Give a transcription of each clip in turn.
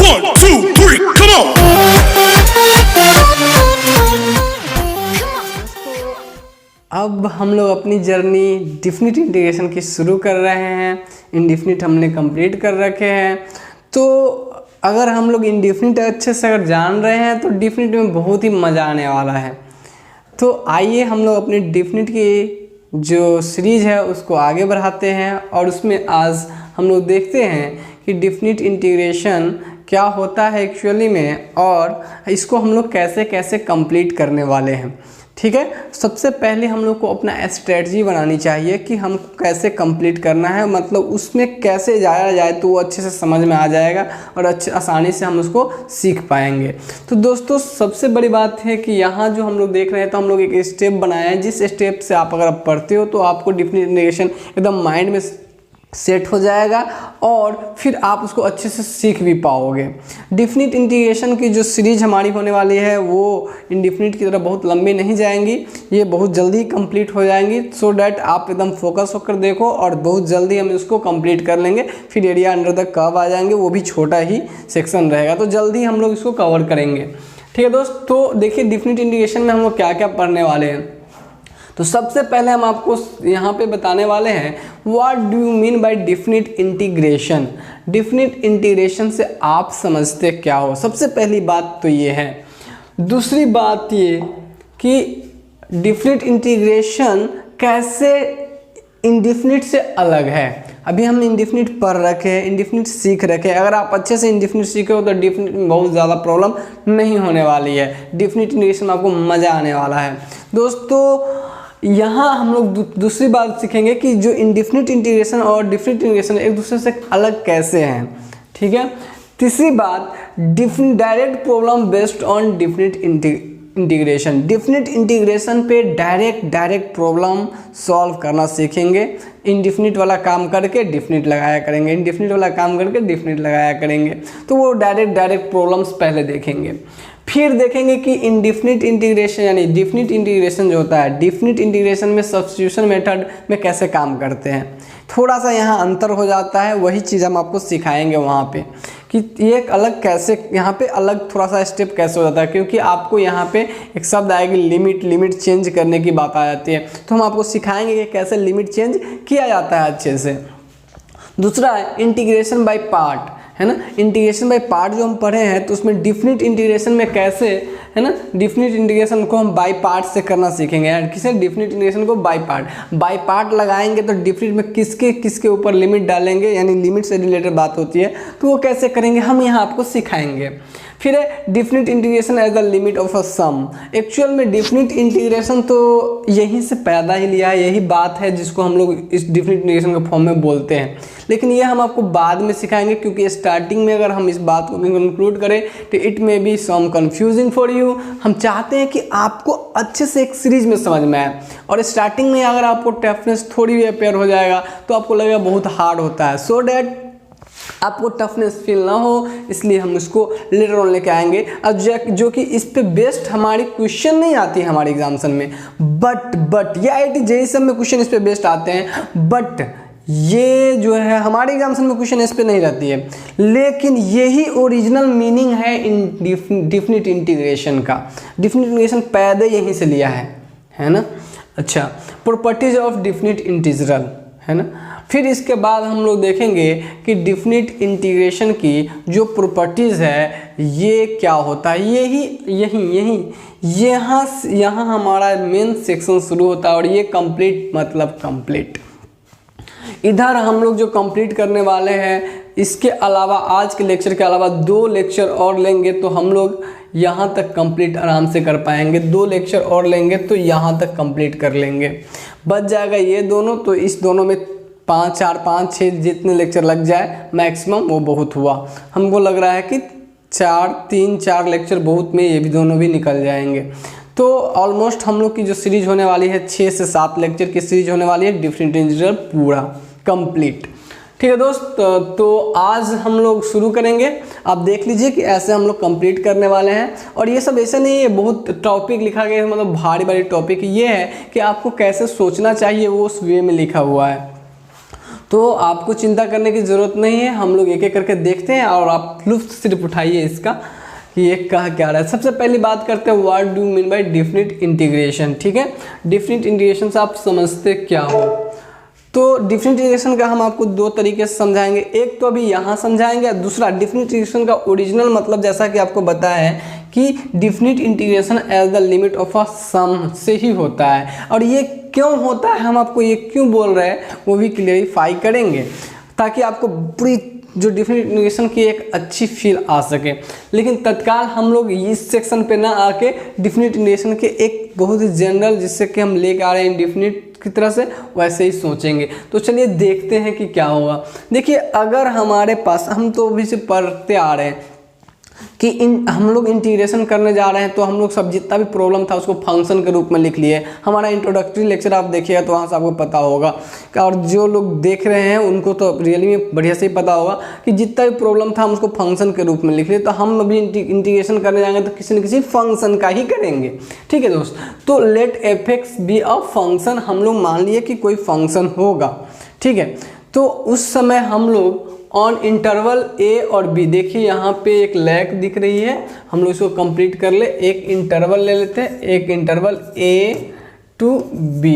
1, 2, 3, come on! अब हम लोग अपनी जर्नी डिफिनिट इंटीग्रेशन की शुरू कर रहे हैं। इनडिफिनिट हमने कंप्लीट कर रखे हैं। तो अगर हम लोग इनडिफिनिट अच्छे से अगर जान रहे हैं तो डिफिनिट में बहुत ही मज़ा आने वाला है। तो आइए हम लोग अपनी डिफिनिट की जो सीरीज़ है उसको आगे बढ़ाते हैं और उसमें आज हम लोग देखते हैं कि डिफिनिट इंटीग्रेशन क्या होता है एक्चुअली में और इसको हम लोग कैसे कैसे कंप्लीट करने वाले हैं। ठीक है, सबसे पहले हम लोग को अपना स्ट्रेटजी बनानी चाहिए कि हम कैसे कंप्लीट करना है, मतलब उसमें कैसे जाया जाए तो वो अच्छे से समझ में आ जाएगा और अच्छे आसानी से हम उसको सीख पाएंगे। तो दोस्तों सबसे बड़ी बात है कि यहाँ जो हम लोग देख रहे हैं तो हम लोग एक स्टेप बनाए हैं, जिस स्टेप से आप अगर पढ़ते हो तो आपको डिफिनिट इंटीग्रेशन एकदम माइंड में सेट हो जाएगा और फिर आप उसको अच्छे से सीख भी पाओगे। डिफिनिट इंटीग्रेशन की जो सीरीज हमारी होने वाली है वो इनडिफिनिट की तरह बहुत लंबी नहीं जाएंगी, ये बहुत जल्दी कंप्लीट हो जाएंगी। सो डैट आप एकदम फोकस होकर देखो और बहुत जल्दी हम इसको कंप्लीट कर लेंगे। फिर एरिया अंडर द कर्व आ जाएंगे, वो भी छोटा ही सेक्शन रहेगा, तो जल्दी हम लोग इसको कवर करेंगे। ठीक है दोस्त, तो देखिए डिफिनिट इंटीग्रेशन में हम लोग क्या क्या पढ़ने वाले हैं। तो सबसे पहले हम आपको यहाँ पे बताने वाले हैं what do you mean by definite integration. Definite integration से आप समझते क्या हो, सबसे पहली बात तो ये है। दूसरी बात ये कि डिफिनिट इंटीग्रेशन कैसे इनडिफिनिट से अलग है। अभी हम इनडिफिनिट पढ़ रखे हैं, इनडिफिनिट सीख रखे हैं। अगर आप अच्छे से इनडिफिनिट सीखे हो तो डिफिनिट में बहुत ज़्यादा प्रॉब्लम नहीं होने वाली है। डिफिनिट इंटीग्रेशन में आपको मज़ा आने वाला है। दोस्तों यहाँ हम लोग दूसरी बात सीखेंगे कि जो इनडिफिनिट इंटीग्रेशन और डिफिनिट इंटीग्रेशन एक दूसरे से अलग कैसे हैं। ठीक है, तीसरी बात direct problem based on definite integration. Definite integration पे डायरेक्ट प्रॉब्लम सॉल्व करना सीखेंगे। इनडिफिनिट वाला काम करके डिफिनिट लगाया करेंगे, इनडिफिनिट वाला काम करके डिफिनिट लगाया करेंगे, तो वो डायरेक्ट प्रॉब्लम्स पहले देखेंगे। फिर देखेंगे कि इनडिफिनिट इंटीग्रेशन यानी डिफिनिट इंटीग्रेशन जो होता है, डिफिनिट इंटीग्रेशन में सब्स्टिट्यूशन मेथड में कैसे काम करते हैं। थोड़ा सा यहाँ अंतर हो जाता है, वही चीज़ हम आपको सिखाएंगे वहाँ पे कि ये एक अलग कैसे, यहाँ पे अलग थोड़ा सा स्टेप कैसे हो जाता है, क्योंकि आपको यहाँ पे एक शब्द आएगी लिमिट चेंज करने की बात आ जाती है। तो हम आपको सिखाएंगे कि कैसे लिमिट चेंज किया जाता है अच्छे से। दूसरा है इंटीग्रेशन बाय पार्ट, है ना। इंटीग्रेशन बाय पार्ट जो हम पढ़े हैं तो उसमें डिफिनिट इंटीग्रेशन में कैसे, है ना, डिफिनिट इंटीग्रेशन को हम बाय पार्ट से करना सीखेंगे। यार किसे डिफिनिट इंटीग्रेशन को बाय पार्ट लगाएंगे तो डिफिनिट में किसके ऊपर लिमिट डालेंगे, यानी लिमिट से रिलेटेड बात होती है तो वो कैसे करेंगे हम यहाँ आपको सिखाएंगे। फिर है definite integration as the limit of a sum. Actual में डिफिनिट इंटीग्रेशन तो यहीं से पैदा ही लिया है, यही बात है जिसको हम लोग इस डिफिनिट इंटीग्रेशन के फॉर्म में बोलते हैं। लेकिन ये हम आपको बाद में सिखाएंगे, क्योंकि स्टार्टिंग में अगर हम इस बात को कंक्लूड करें तो it may be some confusing for you. हम चाहते हैं कि आपको अच्छे से एक सीरीज में समझ में आए, और स्टार्टिंग में अगर आपको टफनेस थोड़ी भी अपेयर हो जाएगा तो आपको लगेगा बहुत हार्ड होता है। सो डैट आपको टफनेस फील ना हो, इसलिए हम इसको लेटर ऑन लेके आएंगे। अब जो कि इस पे बेस्ड हमारी क्वेश्चन नहीं आती है हमारे एग्जामिनेशन में, बट ये IIT JEE सब में क्वेश्चन इस पे बेस्ड आते हैं, बट ये जो है हमारे एग्जामिनेशन में क्वेश्चन इस पे नहीं रहती है। लेकिन यही ओरिजिनल मीनिंग है डिफिनिट इंटीग्रेशन का। डिफिनिट इंटीग्रेशन पैदा यहीं से लिया है ना। अच्छा, प्रॉपर्टीज ऑफ डिफिनिट इंटीग्रल, है ना। फिर इसके बाद हम लोग देखेंगे कि डिफिनिट इंटीग्रेशन की जो प्रॉपर्टीज़ है ये क्या होता है। यहाँ हमारा मेन सेक्शन शुरू होता है और ये कंप्लीट मतलब कंप्लीट। इधर हम लोग जो कंप्लीट करने वाले हैं, इसके अलावा आज के लेक्चर के अलावा 2 लेक्चर और लेंगे तो हम लोग यहाँ तक कंप्लीट आराम से कर पाएंगे। 2 लेक्चर और लेंगे तो यहाँ तक कंप्लीट कर लेंगे। बच जाएगा ये दोनों, तो इस दोनों में 5, 6 जितने लेक्चर लग जाए मैक्सिमम वो बहुत हुआ। हमको लग रहा है कि 3-4 लेक्चर बहुत में ये भी दोनों भी निकल जाएंगे। तो ऑलमोस्ट हम लोग की जो सीरीज होने वाली है 6 से 7 लेक्चर की सीरीज होने वाली है डिफिनिट इंटीग्रल पूरा कंप्लीट। ठीक है दोस्त, तो आज हम लोग शुरू करेंगे। आप देख लीजिए कि ऐसे हम लोग कंप्लीट करने वाले हैं। और ये सब ऐसे नहीं है बहुत टॉपिक लिखा गया है, मतलब भारी टॉपिक। ये है कि आपको कैसे सोचना चाहिए वो उस वे में लिखा हुआ है। तो आपको चिंता करने की ज़रूरत नहीं है, हम लोग एक एक करके देखते हैं और आप लुत्फ सिर्फ उठाइए इसका कि ये कह क्या रहा है। सबसे पहली बात करते हैं what do mean by definite integration. ठीक है, डेफिनिट इंटीग्रेशन से आप समझते क्या हो? तो डेफिनिट इंटीग्रेशन का हम आपको दो तरीके से समझाएंगे, एक तो अभी यहाँ समझाएंगे, दूसरा डेफिनिट इंटीग्रेशन का ओरिजिनल मतलब जैसा कि आपको बताया है कि definite integration as the limit of a sum से ही होता है। और ये क्यों होता है, हम आपको ये क्यों बोल रहे हैं वो भी क्लियरिफाई करेंगे ताकि आपको पूरी जो डेफिनिट इंटीग्रेशन की एक अच्छी फील आ सके। लेकिन तत्काल हम लोग इस सेक्शन पे ना आके डेफिनिट इंटीग्रेशन के एक बहुत ही जनरल जिससे कि हम लेके आ रहे हैं डेफिनिट की तरह से वैसे ही सोचेंगे। तो चलिए देखते हैं कि क्या होगा। देखिए, अगर हमारे पास, हम तो अभी से पढ़ते आ रहे हैं कि हम लोग इंटीग्रेशन करने जा रहे हैं, तो हम लोग सब जितना भी प्रॉब्लम था उसको फंक्शन के रूप में लिख लिए। हमारा इंट्रोडक्टरी लेक्चर आप देखिएगा तो वहाँ से आपको पता होगा, और जो लोग देख रहे हैं उनको तो रियली में बढ़िया से ही पता होगा कि जितना भी प्रॉब्लम था हम उसको फंक्शन के रूप में लिख लिए। तो हम अभी इंटीग्रेशन करने जाएंगे तो किसी न किसी फंक्शन का ही करेंगे। ठीक है दोस्त, तो let f x be a function, हम लोग मान लिए कि कोई फंक्शन होगा। ठीक है, तो उस समय हम लोग ऑन इंटरवल ए और बी, देखिए यहाँ पे एक लैक दिख रही है, हम लोग इसको कंप्लीट कर ले। एक इंटरवल ले लेते हैं, एक interval a to b.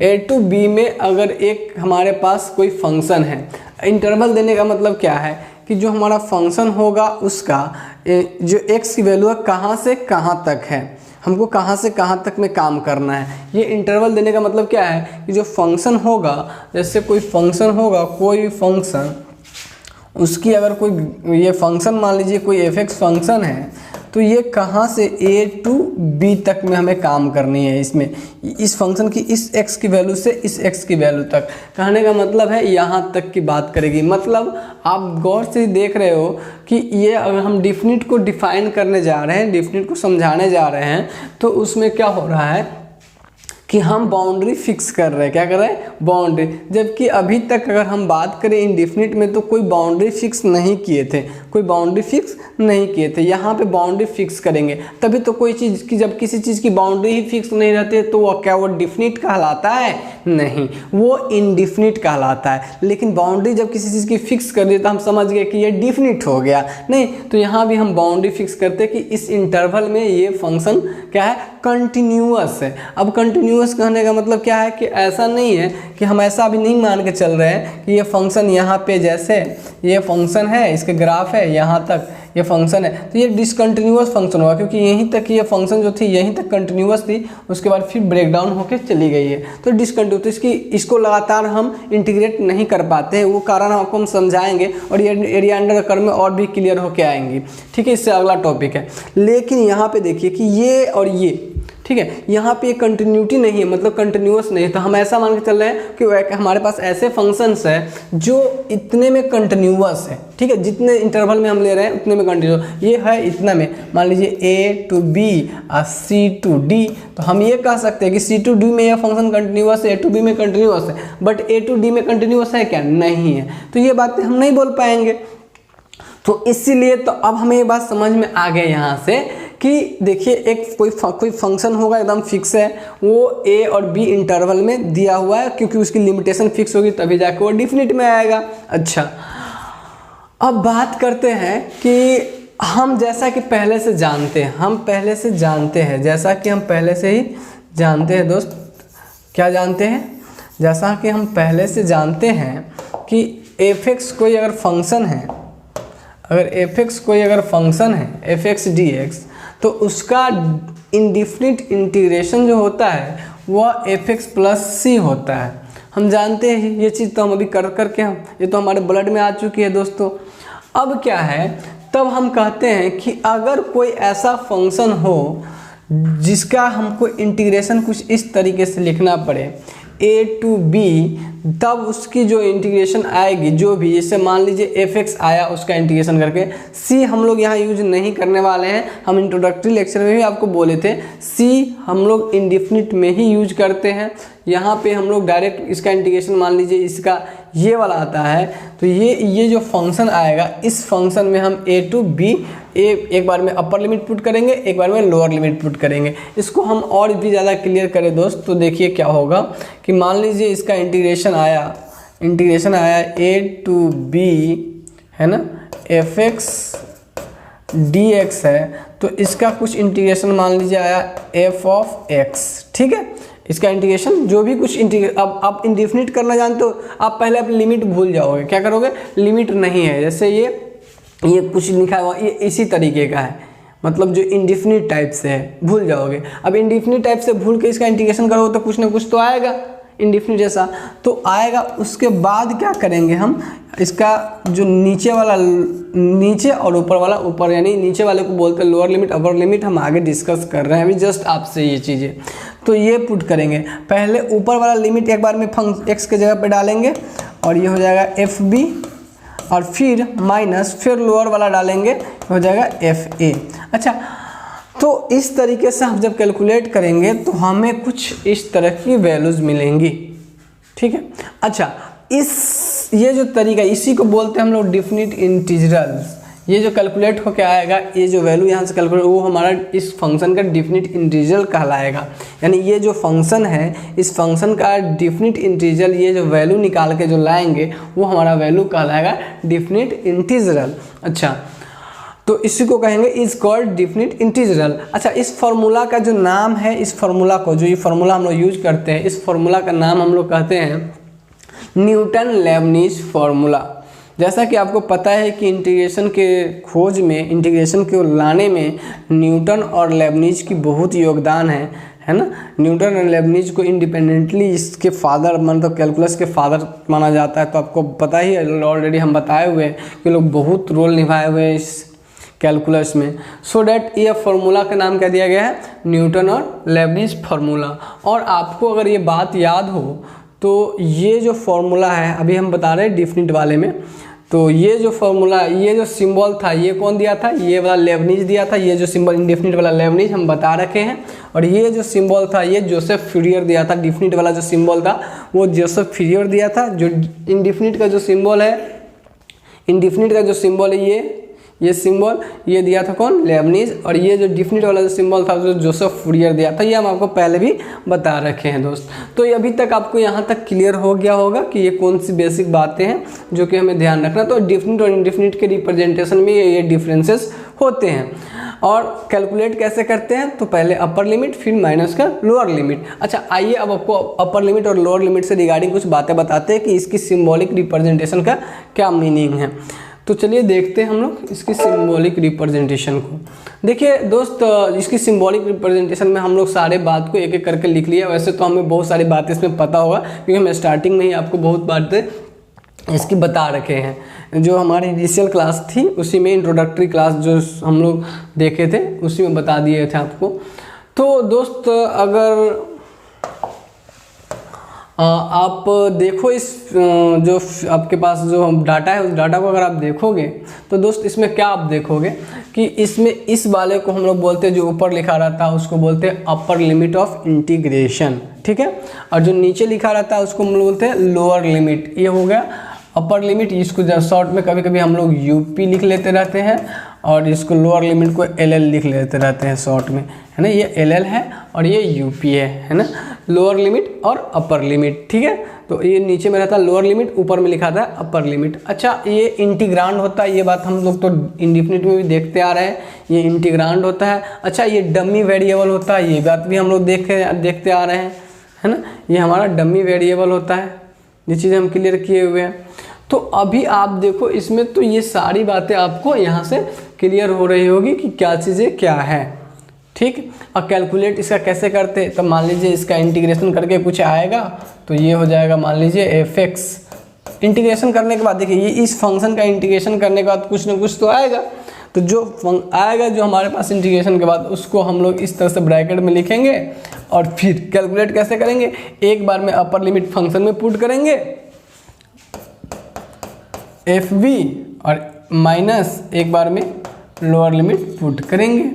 A to b में अगर एक हमारे पास कोई फंक्शन है, इंटरवल देने का मतलब क्या है कि जो हमारा फंक्शन होगा उसका जो एक्स की वैल्यू है कहाँ से कहाँ तक है, हमको कहाँ से कहाँ तक में काम करना है। ये इंटरवल देने का मतलब क्या है कि जो फंक्शन होगा, जैसे कोई फंक्शन होगा, कोई फंक्शन, उसकी अगर कोई ये फंक्शन मान लीजिए कोई एफ एक्स फंक्शन है, तो ये कहाँ से ए टू बी तक में हमें काम करनी है। इसमें इस फंक्शन की इस एक्स की वैल्यू से इस एक्स की वैल्यू तक, कहने का मतलब है यहाँ तक की बात करेगी। मतलब आप गौर से देख रहे हो कि ये अगर हम डेफिनिट को डिफाइन करने जा रहे हैं, डेफिनिट को समझाने जा रहे हैं, तो उसमें क्या हो रहा है कि हम बाउंड्री फिक्स कर रहे हैं। क्या कर रहे हैं? बाउंड्री। जबकि अभी तक अगर हम बात करें इंडेफिनिट में तो कोई बाउंड्री फिक्स नहीं किए थे, कोई बाउंड्री फिक्स नहीं किए थे। यहाँ पे बाउंड्री फिक्स करेंगे तभी तो कोई चीज़ की, जब किसी चीज़ की बाउंड्री ही फिक्स नहीं रहती है तो वो क्या, वो डिफिनिट कहलाता है? नहीं, वो इनडिफिनिट कहलाता है। लेकिन बाउंड्री जब किसी चीज़ की फिक्स कर दी तो हम समझ गए कि ये डिफिनिट हो गया। नहीं, तो यहाँ भी हम बाउंड्री फिक्स करते कि इस इंटरवल में ये फंक्शन क्या है, कंटिन्यूअस है। अब कंटिन्यूअस कहने का मतलब क्या है कि ऐसा नहीं है कि हम ऐसा अभी नहीं मान के चल रहे हैं कि ये फंक्शन यहाँ पे, जैसे ये फंक्शन है, इसके ग्राफ है, यहाँ तक ये फंक्शन है, तो ये डिसकंटिन्यूअस फंक्शन होगा क्योंकि यहीं तक ये फंक्शन जो थी यहीं तक कंटिन्यूअस थी, उसके बाद फिर ब्रेक डाउन होकर चली गई है, तो डिसकंटिन्यूअस। इसको लगातार हम इंटीग्रेट नहीं कर पाते हैं, वो कारण आपको हम समझाएंगे और ये एरिया अंडर कर्व में और भी क्लियर होकर आएंगे। ठीक है, इससे अगला टॉपिक है। लेकिन यहाँ पे देखिए कि ये और ये, ठीक है, यहाँ पे कंटिन्यूटी नहीं है, मतलब कंटिन्यूअस नहीं है। तो हम ऐसा मान के चल रहे हैं कि हमारे पास ऐसे फंक्शंस है जो इतने में कंटिन्यूअस है। ठीक है, जितने इंटरवल में हम ले रहे हैं उतने में कंटिन्यूअस, ये है इतना में, मान लीजिए ए टू बी और सी टू डी, तो हम ये कह सकते हैं कि सी टू डी में यह फंक्शन कंटिन्यूअस है, ए टू बी में कंटिन्यूअस है, बट ए टू डी में कंटिन्यूअस है क्या? नहीं है। तो ये बातें हम नहीं बोल पाएंगे। तो इसीलिए तो अब हमें ये बात समझ में आ गई यहाँ से कि देखिए एक कोई फंक्शन होगा एकदम फिक्स है, वो ए और बी इंटरवल में दिया हुआ है, क्योंकि उसकी लिमिटेशन फिक्स होगी तभी जाके वो डिफिनिट में आएगा। अच्छा, अब बात करते हैं कि हम जैसा कि पहले से जानते हैं, जैसा कि हम पहले से ही जानते हैं दोस्त, क्या जानते हैं? जैसा कि हम पहले से जानते हैं कि एफ एक्स कोई अगर फंक्शन है, अगर एफ एक्स कोई अगर फंक्शन है, एफ एक्स डी एक्स, तो उसका इंडिफिनिट इंटीग्रेशन जो होता है वह एफ एक्स प्लस सी होता है। हम जानते हैं ये चीज़, तो हम अभी करके हम, ये तो हमारे ब्लड में आ चुकी है दोस्तों। अब क्या है, तब हम कहते हैं कि अगर कोई ऐसा फंक्शन हो जिसका हमको इंटीग्रेशन कुछ इस तरीके से लिखना पड़े, ए टू बी, तब उसकी जो इंटीग्रेशन आएगी, जो भी, जैसे मान लीजिए एफ एक्स आया उसका इंटीग्रेशन करके, सी हम लोग यहाँ यूज नहीं करने वाले हैं। हम इंट्रोडक्टरी लेक्चर में भी आपको बोले थे सी हम लोग इंडिफिनिट में ही यूज करते हैं। यहाँ पे हम लोग डायरेक्ट इसका इंटीग्रेशन, मान लीजिए इसका ये वाला आता है, तो ये जो फंक्शन आएगा, इस फंक्शन में हम ए टू बी, एक बार में अपर लिमिट पुट करेंगे, एक बार में लोअर लिमिट पुट करेंगे। इसको हम और भी ज़्यादा क्लियर करें दोस्त, तो देखिए क्या होगा कि मान लीजिए इसका इंटीग्रेशन आया, इंटीग्रेशन आया a to b है ना fx dx है, तो इसका कुछ इंटीग्रेशन मान लीजिए आया f of x, ठीक है। इसका इंटीग्रेशन जो भी कुछ अब आप इंडेफिनिट करना जानते हो, आप पहले अपनी लिमिट भूल जाओगे, क्या करोगे, लिमिट नहीं है, जैसे ये कुछ लिखा हुआ ये इसी तरीके का है, मतलब जो इंडेफिनिट टाइप से है भूल जाओगे। अब इंडेफिनिट टाइप से भूल के इसका इंटीग्रेशन करोगे तो कुछ ना कुछ तो आएगा इंडेफिनिट जैसा तो आएगा। उसके बाद क्या करेंगे हम, इसका जो नीचे और ऊपर वाला, ऊपर यानी नीचे वाले को बोलते हैं लोअर लिमिट, अपर लिमिट, हम आगे डिस्कस कर रहे हैं अभी जस्ट आपसे ये चीज़ें। तो ये पुट करेंगे, पहले ऊपर वाला लिमिट एक बार में x के जगह पे डालेंगे और ये हो जाएगा एफ बी, और फिर माइनस, फिर लोअर वाला डालेंगे, हो जाएगा एफ ए। अच्छा, तो इस तरीके से हम जब कैलकुलेट करेंगे तो हमें कुछ इस तरह की वैल्यूज़ मिलेंगी, ठीक है। अच्छा, ये जो तरीका, इसी को बोलते हैं हम लोग डिफिनिट इंटीग्रल्स। ये जो कैलकुलेट होकर आएगा, ये जो वैल्यू यहाँ से कैलकुलेट, वो हमारा इस फंक्शन का डिफिनिट इंटीग्रल कहलाएगा। यानी ये जो फंक्शन है, इस फंक्शन का डिफिनिट इंटीग्रल, ये जो वैल्यू निकाल के जो लाएंगे वो हमारा वैल्यू कहलाएगा डिफिनिट इंटीग्रल। अच्छा, तो इसी को कहेंगे इज कॉल्ड डिफिनिट इंटीग्रल। अच्छा, इस फार्मूला का जो नाम है, इस फार्मूला को, जो ये फार्मूला हम लोग यूज करते हैं, इस फार्मूला का नाम हम लोग कहते हैं न्यूटन लेबनीज फार्मूला। जैसा कि आपको पता है कि इंटीग्रेशन के खोज में, इंटीग्रेशन को लाने में न्यूटन और लेबनीज की बहुत योगदान है ना। न्यूटन और लेबनीज को इंडिपेंडेंटली इसके फादर, मतलब कैलकुलस के फादर माना जाता है। तो आपको पता ही है, ऑलरेडी हम बताए हुए हैं कि लोग बहुत रोल निभाए हुए हैं इस कैलकुलस में। सो डैट ये फार्मूला का नाम क्या दिया गया है, न्यूटन और लेबनीज फार्मूला। और आपको अगर ये बात याद हो तो ये जो फार्मूला है, अभी हम बता रहे हैं डिफिनिट वाले में, तो ये जो फार्मूला, ये जो सिंबल था, ये कौन दिया था, ये वाला लेबनीज दिया था। ये जो सिंबल इंडेफिनिट वाला लेबनीज हम बता रखे हैं, और ये जो सिंबल था ये जोसेफ फ्यूरियर दिया था। डिफिनिट वाला जो सिंबल था वो जोसेफ फ्यूरियर दिया था। जो इंडेफिनिट का जो सिंबल है, इंडेफिनिट का जो सिंबल है ये सिंबल ये दिया था कौन, लेबनीज। और ये जो डिफिनिट वाला जो सिंबल था जो जोसेफ फ्यूरियर दिया था, ये हम आपको पहले भी बता रखे हैं दोस्त। तो ये अभी तक आपको यहाँ तक क्लियर हो गया होगा कि ये कौन सी बेसिक बातें हैं जो कि हमें ध्यान रखना। तो डिफिनिट और इंडेफिनिट के रिप्रेजेंटेशन में ये डिफरेंसेस होते हैं। और कैलकुलेट कैसे करते हैं, तो पहले अपर लिमिट, फिर माइनस का लोअर लिमिट। अच्छा, आइए अब आपको अपर लिमिट और लोअर लिमिट से रिगार्डिंग कुछ बातें बताते हैं कि इसकी सिम्बॉलिक रिप्रेजेंटेशन का क्या मीनिंग है। तो चलिए देखते हैं हम लोग इसकी सिंबॉलिक रिप्रेजेंटेशन को। देखिए दोस्त, इसकी सिंबॉलिक रिप्रेजेंटेशन में हम लोग सारे बात को एक एक करके लिख लिया। वैसे तो हमें बहुत सारी बातें इसमें पता होगा, क्योंकि हम स्टार्टिंग में ही आपको बहुत बातें इसकी बता रखे हैं। जो हमारी इनिशियल क्लास थी उसी में, इंट्रोडक्टरी क्लास जो हम लोग देखे थे उसी में बता दिए थे आपको। तो दोस्त, अगर आप देखो इस जो आपके पास जो डाटा है, उस डाटा को अगर आप देखोगे तो दोस्त इसमें क्या आप देखोगे कि इसमें इस वाले को हम लोग बोलते हैं, जो ऊपर लिखा रहता है उसको बोलते हैं अपर लिमिट ऑफ इंटीग्रेशन, ठीक है। और जो नीचे लिखा रहता है उसको हम लोग बोलते हैं लोअर लिमिट। ये हो गया अपर लिमिट। इसको शॉर्ट में कभी कभी हम लोग यूपी लिख लेते रहते हैं, और इसको लोअर लिमिट को एलएल लिख लेते रहते हैं शॉर्ट में, है ना। ये एलएल है और ये यूपी है ना, लोअर लिमिट और अपर लिमिट, ठीक है। तो ये नीचे में रहता है लोअर लिमिट, ऊपर में लिखा था अपर लिमिट। अच्छा, ये इंटीग्रांड होता है, ये बात हम लोग तो इंडेफिनिट में भी देखते आ रहे हैं, ये इंटीग्रांड होता है। अच्छा, ये डमी वेरिएबल होता है, ये बात भी हम लोग देखते आ रहे हैं, है ना। ये हमारा डमी वेरिएबल होता है, ये चीज़ें हम क्लियर किए हुए हैं। तो अभी आप देखो इसमें, तो ये सारी बातें आपको यहाँ से क्लियर हो रही होगी कि क्या चीज़ें क्या है, ठीक। और कैलकुलेट इसका कैसे करते, तो मान लीजिए इसका इंटीग्रेशन करके कुछ आएगा, तो ये हो जाएगा मान लीजिए एफ एक्स। इंटीग्रेशन करने के बाद देखिए, ये इस फंक्शन का इंटीग्रेशन करने के बाद कुछ ना कुछ तो आएगा। तो जो आएगा जो हमारे पास इंटीग्रेशन के बाद, उसको हम लोग इस तरह से ब्रैकेट में लिखेंगे और फिर कैलकुलेट कैसे करेंगे, एक बार में अपर लिमिट फंक्शन में पुट करेंगे एफ बी, और माइनस एक बार में लोअर लिमिट पुट करेंगे,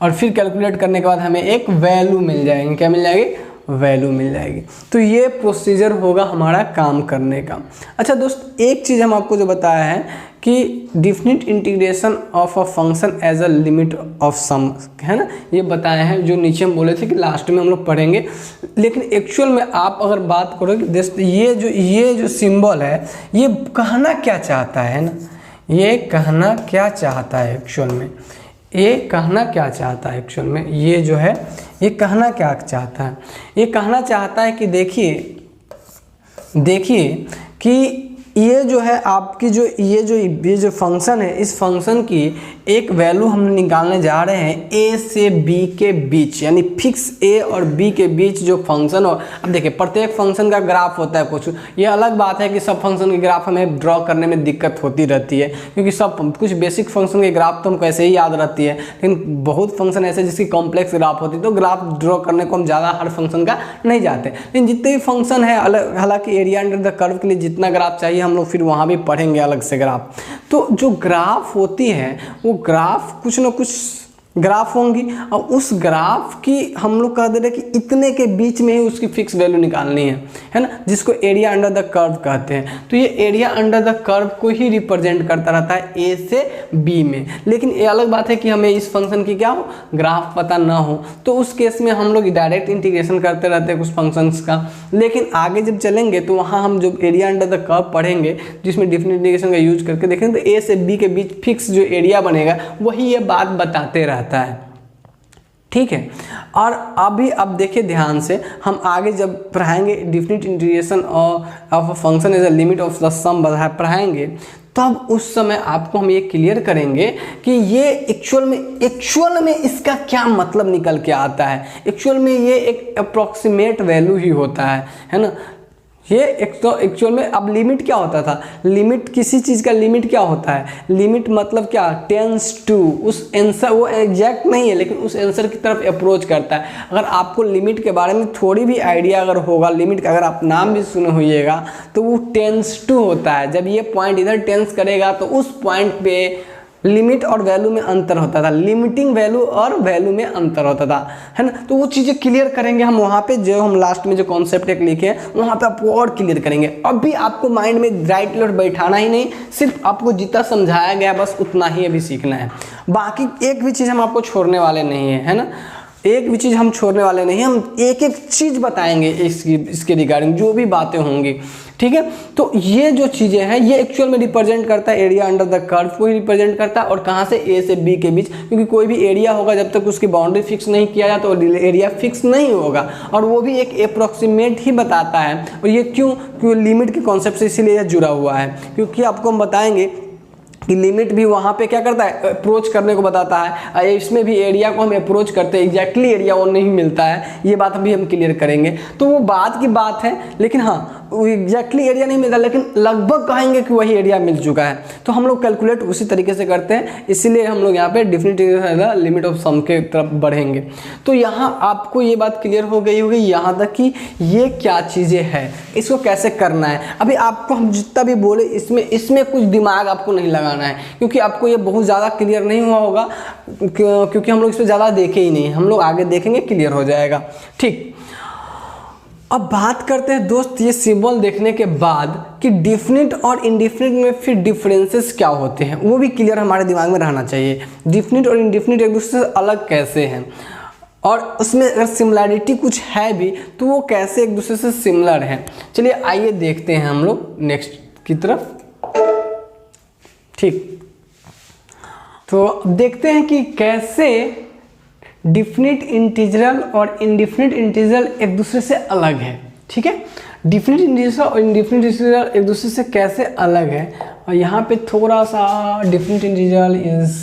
और फिर कैलकुलेट करने के बाद हमें एक वैल्यू मिल जाएगी। क्या मिल जाएगी, वैल्यू मिल जाएगी। तो ये प्रोसीजर होगा हमारा काम करने का। अच्छा दोस्त, एक चीज़ हम आपको जो बताया है कि definite integration of a function as a limit of sum, है ना, ये बताया है जो नीचे हम बोले थे कि लास्ट में हम लोग पढ़ेंगे। लेकिन एक्चुअल में आप अगर बात करो कि ये जो सिंबल है ये कहना क्या चाहता है ना, ये कहना क्या चाहता है एक्चुअल में, ये कहना क्या चाहता है एक्चुअल में, ये जो है ये कहना क्या चाहता है, ये कहना चाहता है कि देखिए कि ये जो है आपकी ये जो फंक्शन है, इस फंक्शन की एक वैल्यू हम निकालने जा रहे हैं a से b के बीच, यानी फिक्स a और b के बीच जो फंक्शन हो। अब देखिए प्रत्येक फंक्शन का ग्राफ होता है कुछ, ये अलग बात है कि सब फंक्शन के ग्राफ हमें ड्रॉ करने में दिक्कत होती रहती है, क्योंकि सब कुछ बेसिक फंक्शन के ग्राफ तो हमको ऐसे ही याद रहती है, लेकिन बहुत फंक्शन ऐसे जिसकी कॉम्प्लेक्स ग्राफ होती है तो ग्राफ ड्रॉ करने को हम ज़्यादा हर फंक्शन का नहीं जाते। लेकिन जितने भी फंक्शन है अलग, हालांकि एरिया अंडर द कर्व के लिए जितना ग्राफ चाहिए हम लोग फिर वहाँ भी पढ़ेंगे अलग से ग्राफ। तो जो ग्राफ होती है वो ग्राफ कुछ ना कुछ ग्राफ होंगी, और उस ग्राफ की हम लोग कह दे रहे कि इतने के बीच में ही उसकी फिक्स वैल्यू निकालनी है ना, जिसको एरिया अंडर द कर्व कहते हैं। तो ये एरिया अंडर द कर्व को ही रिप्रेजेंट करता रहता है ए से बी में। लेकिन ये अलग बात है कि हमें इस फंक्शन की क्या हो, ग्राफ पता ना हो, तो उस केस में हम लोग डायरेक्ट इंटीग्रेशन करते रहते हैं कुछ फंक्शंस का। लेकिन आगे जब चलेंगे तो वहाँ हम जो एरिया अंडर द कर्व पढ़ेंगे जिसमें डिफरेंट इंटीग्रेशन का यूज करके देखेंगे तो ए से बी के बीच फिक्स जो एरिया बनेगा वही ये बात बताते रहता है, ठीक है। और अभी अब देखिए ध्यान से, हम आगे जब पढ़ाएंगे definite integration of a function as a limit of the sum पढ़ाएंगे, तब उस समय आपको हम ये क्लियर करेंगे कि ये एक्चुअल में इसका क्या मतलब निकल के आता है। एक्चुअल में ये एक अप्रॉक्सीमेट वैल्यू ही होता है ना। ये एक तो एक्चुअल में अब लिमिट क्या होता था, लिमिट किसी चीज़ का लिमिट क्या होता है, लिमिट मतलब क्या, टेंस टू, उस आंसर, वो एग्जैक्ट नहीं है लेकिन उस आंसर की तरफ अप्रोच करता है। अगर आपको लिमिट के बारे में थोड़ी भी आइडिया अगर होगा, लिमिट का अगर आप नाम भी सुने होइएगा तो वो टेंस टू होता है। जब ये पॉइंट इधर टेंस करेगा तो उस पॉइंट पे लिमिट और वैल्यू में अंतर होता था, लिमिटिंग वैल्यू और वैल्यू में अंतर होता था, है ना। तो वो चीज़ें क्लियर करेंगे हम वहाँ पे, जो हम लास्ट में जो कॉन्सेप्ट एक लिखे हैं वहाँ पे आपको और क्लियर करेंगे। अभी आपको माइंड में राइट लेफ्ट बैठाना ही नहीं, सिर्फ आपको जितना समझाया गया बस उतना ही अभी सीखना है। बाकी एक भी चीज़ हम आपको छोड़ने वाले नहीं है ना, एक भी चीज़ हम छोड़ने वाले नहीं हैं, हम एक एक चीज़ बताएंगे इसके रिगार्डिंग जो भी बातें होंगी, ठीक है। तो ये जो चीज़ें हैं ये एक्चुअल में रिप्रेजेंट करता है एरिया अंडर द कर्व को ही रिप्रेजेंट करता है, और कहाँ से ए से बी के बीच, क्योंकि कोई भी एरिया होगा जब तक उसकी बाउंड्री फिक्स नहीं किया जाए तो एरिया फिक्स नहीं होगा, और वो भी एक अप्रॉक्सीमेट ही बताता है। और ये क्योंकि लिमिट के कॉन्सेप्ट से इसीलिए यह जुड़ा हुआ है, क्योंकि आपको हम बताएंगे कि लिमिट भी वहाँ पे क्या करता है, अप्रोच करने को बताता है, इसमें भी एरिया को हम अप्रोच करते हैं, एग्जैक्टली एरिया वो नहीं मिलता है, ये बात अभी हम क्लियर करेंगे। तो वो बात की बात है, लेकिन हाँ वो एग्जैक्टली एरिया नहीं मिलता, लेकिन लगभग कहेंगे कि वही एरिया मिल चुका है। तो हम लोग कैलकुलेट उसी तरीके से करते हैं, इसीलिए हम लोग यहाँ पे डिफिनिट लिमिट ऑफ सम के तरफ बढ़ेंगे। तो यहाँ आपको ये बात क्लियर हो गई होगी यहाँ तक कि ये क्या चीज़ें हैं, इसको कैसे करना है। अभी आपको हम जितना भी बोले इसमें कुछ दिमाग आपको नहीं लगाना है, क्योंकि आपको ये बहुत ज़्यादा क्लियर नहीं हुआ होगा, क्योंकि हम लोग इसमें ज़्यादा देखे ही नहीं, हम लोग आगे देखेंगे क्लियर हो जाएगा, ठीक। अब बात करते हैं दोस्त ये सिंबल देखने के बाद कि डिफिनिट और इंडिफिनिट में फिर डिफरेंसेस क्या होते हैं, वो भी क्लियर हमारे दिमाग में रहना चाहिए। डिफिनिट और इंडिफिनिट एक दूसरे से अलग कैसे हैं, और उसमें अगर सिमिलैरिटी कुछ है भी तो वो कैसे एक दूसरे से सिमिलर है। चलिए आइए देखते हैं हम लोग नेक्स्ट की तरफ, ठीक। तो देखते हैं कि कैसे डिफिनिट इंटीग्रल और इंडिफिनिट इंटीग्रल एक दूसरे से अलग है, ठीक है। डिफिनिट इंटीग्रल और इंडिफिनिट इंटीग्रल एक दूसरे से कैसे अलग है, और यहाँ पे थोड़ा सा definite integral is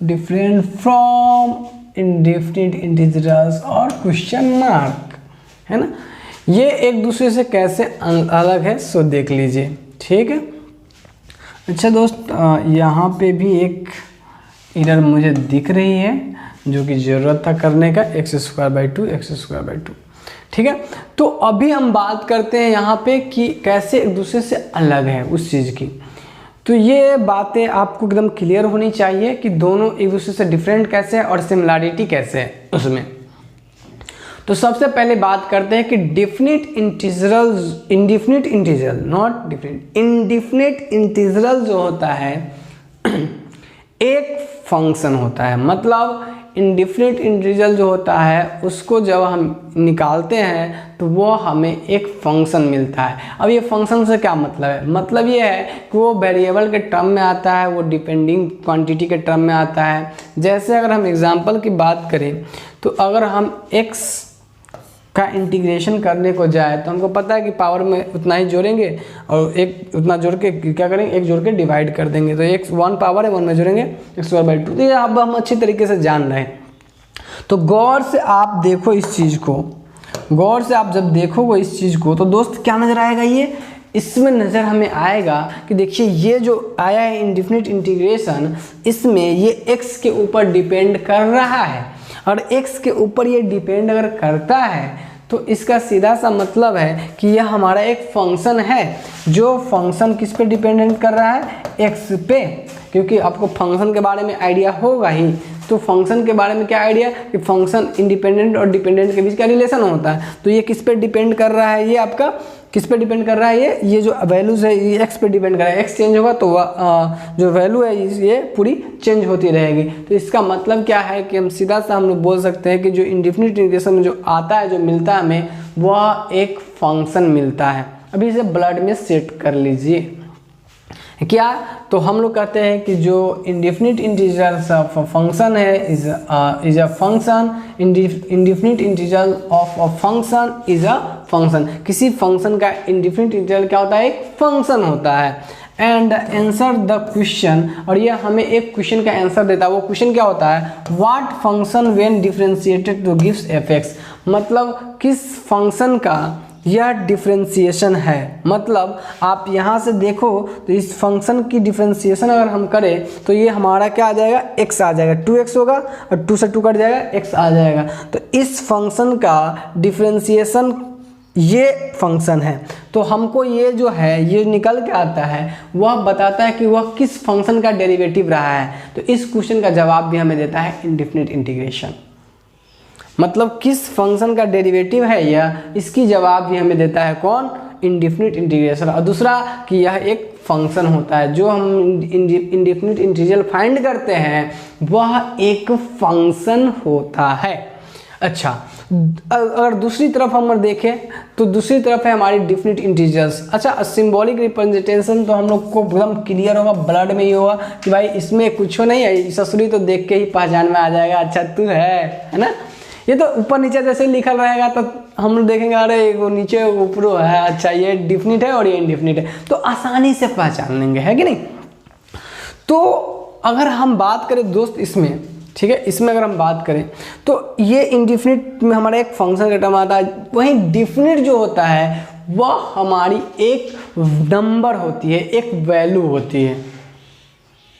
different from indefinite integrals और क्वेश्चन मार्क, है ना। ये एक दूसरे से कैसे अलग है सो देख लीजिए, ठीक है। अच्छा दोस्त, यहाँ पे भी एक एरर मुझे दिख रही है जो कि ज़रूरत था करने का, x²/2 ठीक है। तो अभी हम बात करते हैं यहाँ पे कि कैसे एक दूसरे से अलग है उस चीज़ की। तो ये बातें आपको एकदम क्लियर होनी चाहिए कि दोनों एक दूसरे से डिफरेंट कैसे है और सिमिलैरिटी कैसे है उसमें। तो सबसे पहले बात करते हैं कि definite integral, indefinite integral, not definite, indefinite integral जो होता है एक फंक्शन होता है। मतलब इंडिफिनिट इंटीजरल जो होता है उसको जब हम निकालते हैं तो वो हमें एक फंक्शन मिलता है। अब ये फंक्शन से क्या मतलब है? मतलब ये है कि वो वेरिएबल के टर्म में आता है, वो डिपेंडिंग क्वांटिटी के टर्म में आता है। जैसे अगर हम एग्जांपल की बात करें तो अगर हम x का इंटीग्रेशन करने को जाए तो हमको पता है कि पावर में उतना ही जोड़ेंगे और एक उतना जोड़ के क्या करेंगे, एक जोड़ के डिवाइड कर देंगे। तो एक 1 पावर है, 1 में जोड़ेंगे x²/2। तो ये अब हम अच्छी तरीके से जान रहे हैं। तो गौर से आप देखो इस चीज़ को, गौर से आप जब देखोगे इस चीज़ को तो दोस्त क्या नज़र आएगा, ये इसमें नज़र हमें आएगा कि देखिए ये जो आया है इंडिफिनिट इंटीग्रेशन, इसमें ये x के ऊपर डिपेंड कर रहा है और x के ऊपर ये डिपेंड अगर करता है तो इसका सीधा सा मतलब है कि यह हमारा एक फंक्शन है। जो फंक्शन किस पे डिपेंडेंट कर रहा है, x पे। क्योंकि आपको फंक्शन के बारे में आइडिया होगा ही, तो फंक्शन के बारे में क्या आइडिया कि फंक्शन इंडिपेंडेंट और डिपेंडेंट के बीच क्या रिलेशन होता है। तो ये किस पे डिपेंड कर रहा है, ये आपका किस पे डिपेंड कर रहा है, ये जो वैल्यूज है ये x पे डिपेंड कर रहा है। x चेंज होगा तो जो वैल्यू है ये पूरी चेंज होती रहेगी। तो इसका मतलब क्या है कि हम सीधा सा हम लोग बोल सकते हैं कि जो इंडिफिनिट इंटीग्रेशन में जो आता है, जो मिलता है हमें, वह एक फंक्शन मिलता है। अभी इसे ब्लड में सेट कर लीजिए। क्या तो हम लोग कहते हैं कि जो इंडिफिनिट इंटीजर फंक्शन है is a function, indefinite integer of a function is a function. किसी फंक्शन का इंडिफिनिट इंटीजर क्या होता है, एक फंक्शन होता है। एंड आंसर द क्वेश्चन, और ये हमें एक क्वेश्चन का आंसर देता है। वो क्वेश्चन क्या होता है, what function when differentiated two gives fx। मतलब किस फंक्शन का यह डिफरेंशिएशन है। मतलब आप यहाँ से देखो तो इस फंक्शन की डिफरेंशिएशन अगर हम करें तो ये हमारा क्या आ जाएगा, x आ जाएगा, 2x होगा और 2 से 2 कट जाएगा, x आ जाएगा। तो इस फंक्शन का डिफरेंशिएशन ये फंक्शन है। तो हमको ये जो है ये निकल के आता है, वह बताता है कि वह किस फंक्शन का डेरिवेटिव रहा है। तो इस क्वेश्चन का जवाब भी हमें देता है इंडिफिनिट इंटीग्रेशन। मतलब किस फंक्शन का डेरिवेटिव है यह, इसकी जवाब भी हमें देता है कौन, इंडिफिनिट इंटीग्रेशन। और दूसरा कि यह एक फंक्शन होता है। जो हम इंडिफिनिट इंटीग्रल फाइंड करते हैं वह एक फंक्शन होता है। अच्छा, अगर दूसरी तरफ हम देखें तो दूसरी तरफ है हमारी डिफिनिट इंटीजर्स। अच्छा, सिंबॉलिक रिप्रेजेंटेशन तो हम लोग को एकदम क्लियर होगा, ब्लड में ही होगा कि भाई इसमें कुछ नहीं है, ससुरी तो देख के ही पहचान में आ जाएगा, अच्छा तू है ना। ये तो ऊपर नीचे जैसे लिखा रहेगा तो हम लोग देखेंगे अरे वो नीचे ऊपर है, अच्छा ये डिफिनिट है और ये इनडिफिनिट है, तो आसानी से पहचान लेंगे, है कि नहीं। तो अगर हम बात करें दोस्त इसमें, ठीक है, इसमें अगर हम बात करें तो ये इनडिफिनिट में हमारा एक फंक्शन का टर्म आता है। वहीं डिफिनिट जो होता है वह हमारी एक नंबर होती है, एक वैल्यू होती है,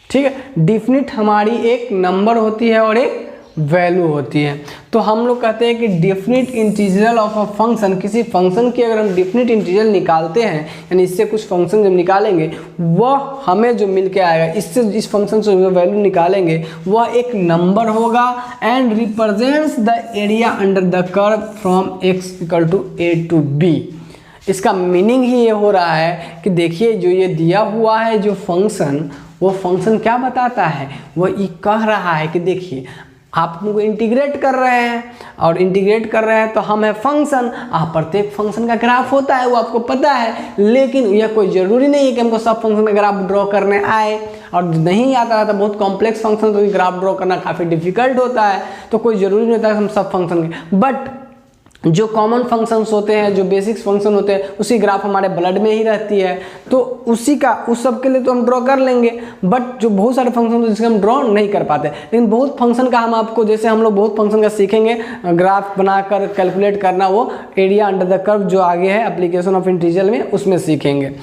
ठीक है। डिफिनिट हमारी एक नंबर होती है और एक वैल्यू होती है। तो हम लोग कहते हैं कि definite integral of a function, किसी फंक्शन की अगर हम डिफिनिट इंटीग्रल निकालते हैं, यानी इससे कुछ फंक्शन जब निकालेंगे वह हमें जो मिल के आएगा, इससे इस फंक्शन से जो वैल्यू निकालेंगे वह एक नंबर होगा। And represents the area under the curve from x = a to b। इसका मीनिंग ही ये हो रहा है कि देखिए जो ये दिया हुआ है जो फंक्शन, वो फंक्शन क्या बताता है, वो ये कह रहा है कि देखिए आप हमको इंटीग्रेट कर रहे हैं और इंटीग्रेट कर रहे हैं तो हम है फंक्शन, आप प्रत्येक फंक्शन का ग्राफ होता है वो आपको पता है, लेकिन यह कोई ज़रूरी नहीं है कि हमको सब फंक्शन का ग्राफ ड्रॉ करने आए। और नहीं आता है तो बहुत कॉम्प्लेक्स फंक्शन तो ग्राफ ड्रॉ करना काफ़ी डिफिकल्ट होता है, तो कोई ज़रूरी नहीं होता है हम सब फंक्शन के। बट जो कॉमन फंक्शंस होते हैं, जो बेसिक्स फंक्शन होते हैं, उसी ग्राफ हमारे ब्लड में ही रहती है, तो उसी का उस सब के लिए तो हम ड्रॉ कर लेंगे। बट जो बहुत सारे फंक्शन होते हैं जिसके हम ड्रॉ नहीं कर पाते, लेकिन बहुत फंक्शन का हम आपको, जैसे हम लोग बहुत फंक्शन का सीखेंगे ग्राफ बनाकर कैलकुलेट करना, वो एरिया अंडर द कर्व जो आगे है एप्लीकेशन ऑफ इंटीग्रल में, उसमें सीखेंगे।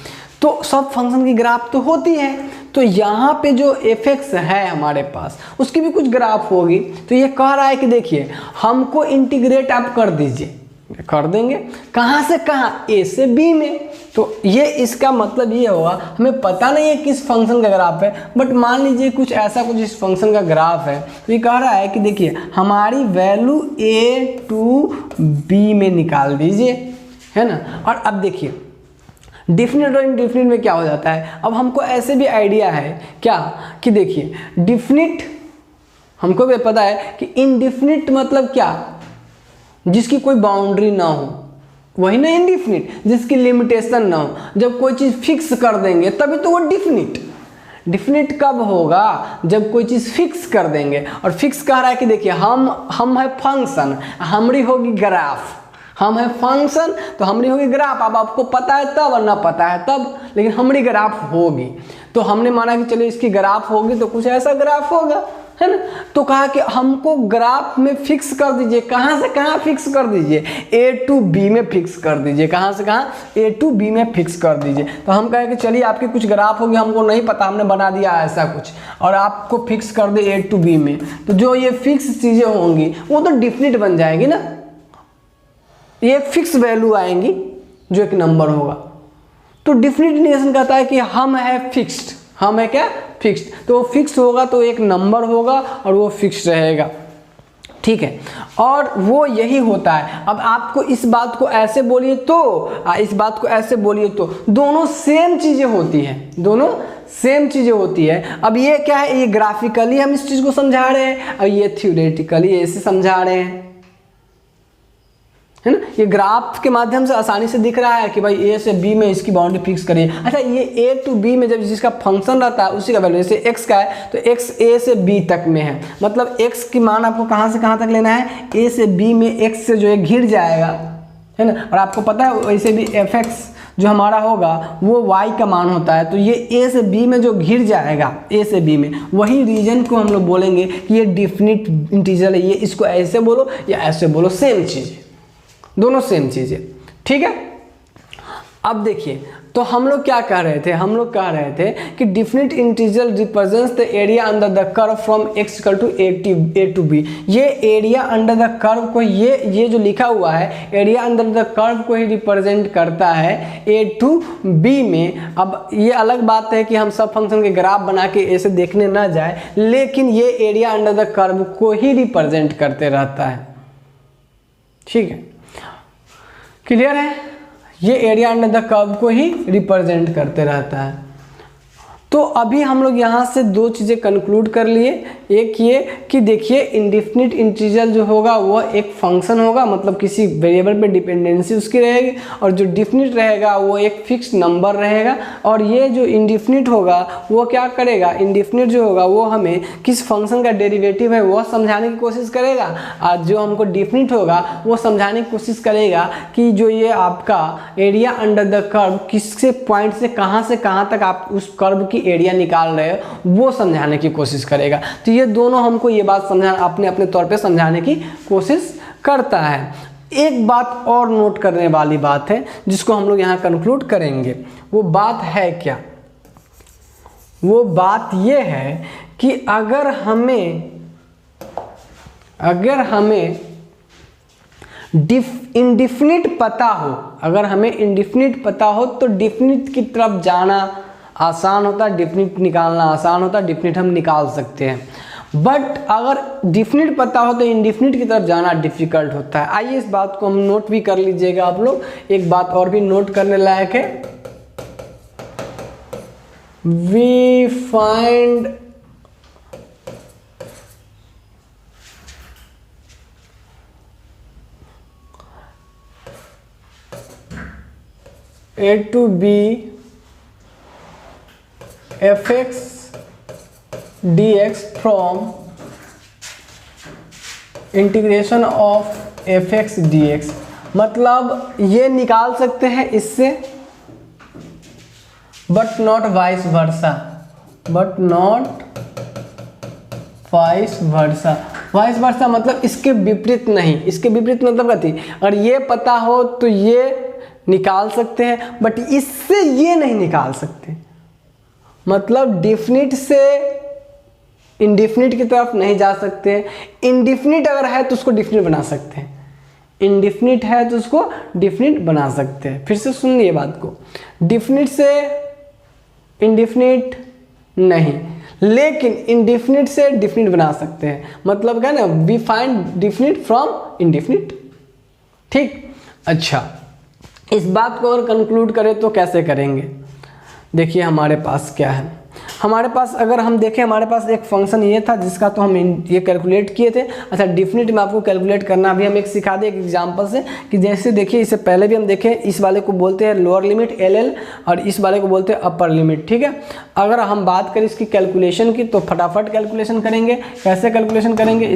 तो सब फंक्शन की ग्राफ तो होती है, तो यहाँ पे जो fx है हमारे पास उसकी भी कुछ ग्राफ होगी। तो ये कह रहा है कि देखिए हमको इंटीग्रेट आप कर दीजिए, कर देंगे। कहाँ से कहाँ, ए से बी में। तो ये इसका मतलब ये होगा, हमें पता नहीं है किस फंक्शन का ग्राफ है, बट मान लीजिए कुछ ऐसा कुछ इस फंक्शन का ग्राफ है। तो ये कह रहा है कि देखिए हमारी वैल्यू ए टू बी में निकाल दीजिए, है ना। और अब देखिए डिफिनिट और इनडिफिनिट में क्या हो जाता है। अब हमको ऐसे भी आइडिया है क्या कि देखिए डिफिनिट हमको भी पता है कि इनडिफिनिट मतलब क्या, जिसकी कोई बाउंड्री ना हो, वही ना इनडिफिनिट, जिसकी लिमिटेशन ना हो। जब कोई चीज़ फिक्स कर देंगे तभी तो वो डिफिनिट। डिफिनिट कब होगा, जब कोई चीज़ फिक्स कर देंगे। और फिक्स कह रहा है कि देखिए हम है फंक्शन, हमारी होगी ग्राफ। हम है फंक्शन तो हमारी होगी ग्राफ। अब आपको पता है तब और ना पता है तब, लेकिन हमारी ग्राफ होगी। तो हमने माना कि चलिए इसकी ग्राफ होगी तो कुछ ऐसा ग्राफ होगा, है ना। तो कहा कि हमको ग्राफ में फिक्स कर दीजिए। कहाँ से कहाँ फिक्स कर दीजिए, ए टू बी में फिक्स कर दीजिए। कहाँ से कहाँ, ए टू बी में फिक्स कर दीजिए। तो हम कहे कि चलिए आपकी कुछ ग्राफ होगी, हमको नहीं पता, हमने बना दिया ऐसा कुछ, और आपको फिक्स कर दे ए टू बी में। तो जो ये फिक्स चीज़ें होंगी वो तो डिफिनिट बन जाएगी ना, ये एक फिक्स वैल्यू आएंगी जो एक नंबर होगा। तो डिफिनिट इंडिकेशन कहता है कि हम है फिक्स्ड, हम है क्या, फिक्स्ड। तो वो फिक्स होगा तो एक नंबर होगा और वो फिक्स रहेगा, ठीक है। और वो यही होता है। अब आपको इस बात को ऐसे बोलिए तो, इस बात को ऐसे बोलिए तो, दोनों सेम चीज़ें होती हैं, दोनों सेम चीज़ें होती है। अब ये क्या है, ये ग्राफिकली हम इस चीज़ को समझा रहे हैं और ये थ्योरेटिकली ऐसे समझा रहे हैं, है ना। ये ग्राफ के माध्यम से आसानी से दिख रहा है कि भाई ए से बी में इसकी बाउंड्री फिक्स करिए। अच्छा, ये ए टू बी में जब जिसका फंक्शन रहता है उसी का वैल्यू, जैसे एक्स का है तो एक्स ए से बी तक में है, मतलब एक्स की मान आपको कहाँ से कहाँ तक लेना है, ए से बी में एक्स से जो है घिर जाएगा, है ना। और आपको पता है वैसे भी एफ एक्स जो हमारा होगा वो y का मान होता है। तो ये a से b में जो घिर जाएगा, a से b में, वही रीजन को हम लोग बोलेंगे कि ये डिफिनिट इंटीजर है। ये इसको ऐसे बोलो या ऐसे बोलो, सेम चीज़ है, दोनों सेम चीज़ है, ठीक है। अब देखिए तो हम लोग क्या कह रहे थे, हम लोग कह रहे थे कि definite integer represents the area under the curve from x equal to a to b. ये एरिया अंडर द कर्व को, ये जो लिखा हुआ है एरिया अंडर द कर्व को ही रिप्रेजेंट करता है ए टू बी में। अब ये अलग बात है कि हम सब फंक्शन के ग्राफ बना के ऐसे देखने ना जाए, लेकिन ये एरिया अंडर द कर्व को ही रिप्रेजेंट करते रहता है, ठीक है, क्लियर है। ये एरिया अंडर द कर्व को ही रिप्रेजेंट करते रहता है। तो अभी हम लोग यहाँ से दो चीज़ें कंक्लूड कर लिए। एक ये कि देखिए इंडिफिनिट इंटीजर जो होगा वो एक फंक्शन होगा, मतलब किसी वेरिएबल पे डिपेंडेंसी उसकी रहेगी, और जो डिफिनिट रहेगा वो एक फिक्स नंबर रहेगा। और ये जो इंडिफिनिट होगा वो क्या करेगा, इंडिफिनिट जो होगा वो हमें किस फंक्शन का डेरिवेटिव है वो समझाने की कोशिश करेगा, और जो हमको डिफिनिट होगा वो समझाने की कोशिश करेगा कि जो ये आपका एरिया अंडर द कर्व किससे पॉइंट से कहाँ तक आप उस कर्व की एरिया निकाल रहे हो वो समझाने की कोशिश करेगा। तो ये दोनों हमको ये बात अपने अपने तौर पे समझाने की कोशिश करता है। एक बात और नोट करने वाली बात है जिसको हम लोग यहाँ कंक्लूड करेंगे। वो बात है क्या, वो बात ये है कि अगर हमें इंडिफिनिट पता हो, अगर हमें इंडिफिनिट पता हो तो डिफिनिट की तरफ जाना आसान होता है, डिफिनिट निकालना आसान होता है, डिफिनिट हम निकाल सकते हैं। बट अगर डिफिनिट पता हो तो इंडिफिनिट की तरफ जाना डिफिकल्ट होता है। आइए इस बात को हम नोट भी कर लीजिएगा आप लोग। एक बात और भी नोट करने लायक है, we find a to b fx dx from integration of fx dx, मतलब ये निकाल सकते हैं इससे, but not vice versa, but not vice versa. Vice versa मतलब इसके विपरीत नहीं, इसके विपरीत मतलब कथी, अगर ये पता हो तो ये निकाल सकते हैं, बट इससे ये नहीं निकाल सकते। मतलब डिफिनिट से इंडिफिनिट की तरफ नहीं जा सकते, इंडिफिनिट अगर है तो उसको डिफिनिट बना सकते हैं, इंडिफिनिट है तो उसको डिफिनिट बना सकते हैं। फिर से सुन लिए बात को, डिफिनिट से इंडिफिनिट नहीं, लेकिन इंडिफिनिट से डिफिनिट बना सकते हैं। मतलब क्या ना, we find definite from indefinite. ठीक, अच्छा इस बात को अगर कंक्लूड करें तो कैसे करेंगे? देखिए हमारे पास क्या है, हमारे पास अगर हम देखें, हमारे पास एक फंक्शन ये था जिसका तो हम ये कैलकुलेट किए थे। अच्छा डिफिनिट में आपको कैलकुलेट करना अभी हम एक सिखा दें एक एग्जांपल से, कि जैसे देखिए इससे पहले भी हम देखें, इस वाले को बोलते हैं लोअर लिमिट LL और इस वाले को बोलते हैं अपर लिमिट। ठीक है, अगर हम बात करें इसकी कैलकुलेशन की तो फटाफट कैलकुलेशन करेंगे। कैसे कैलकुलेशन करेंगे?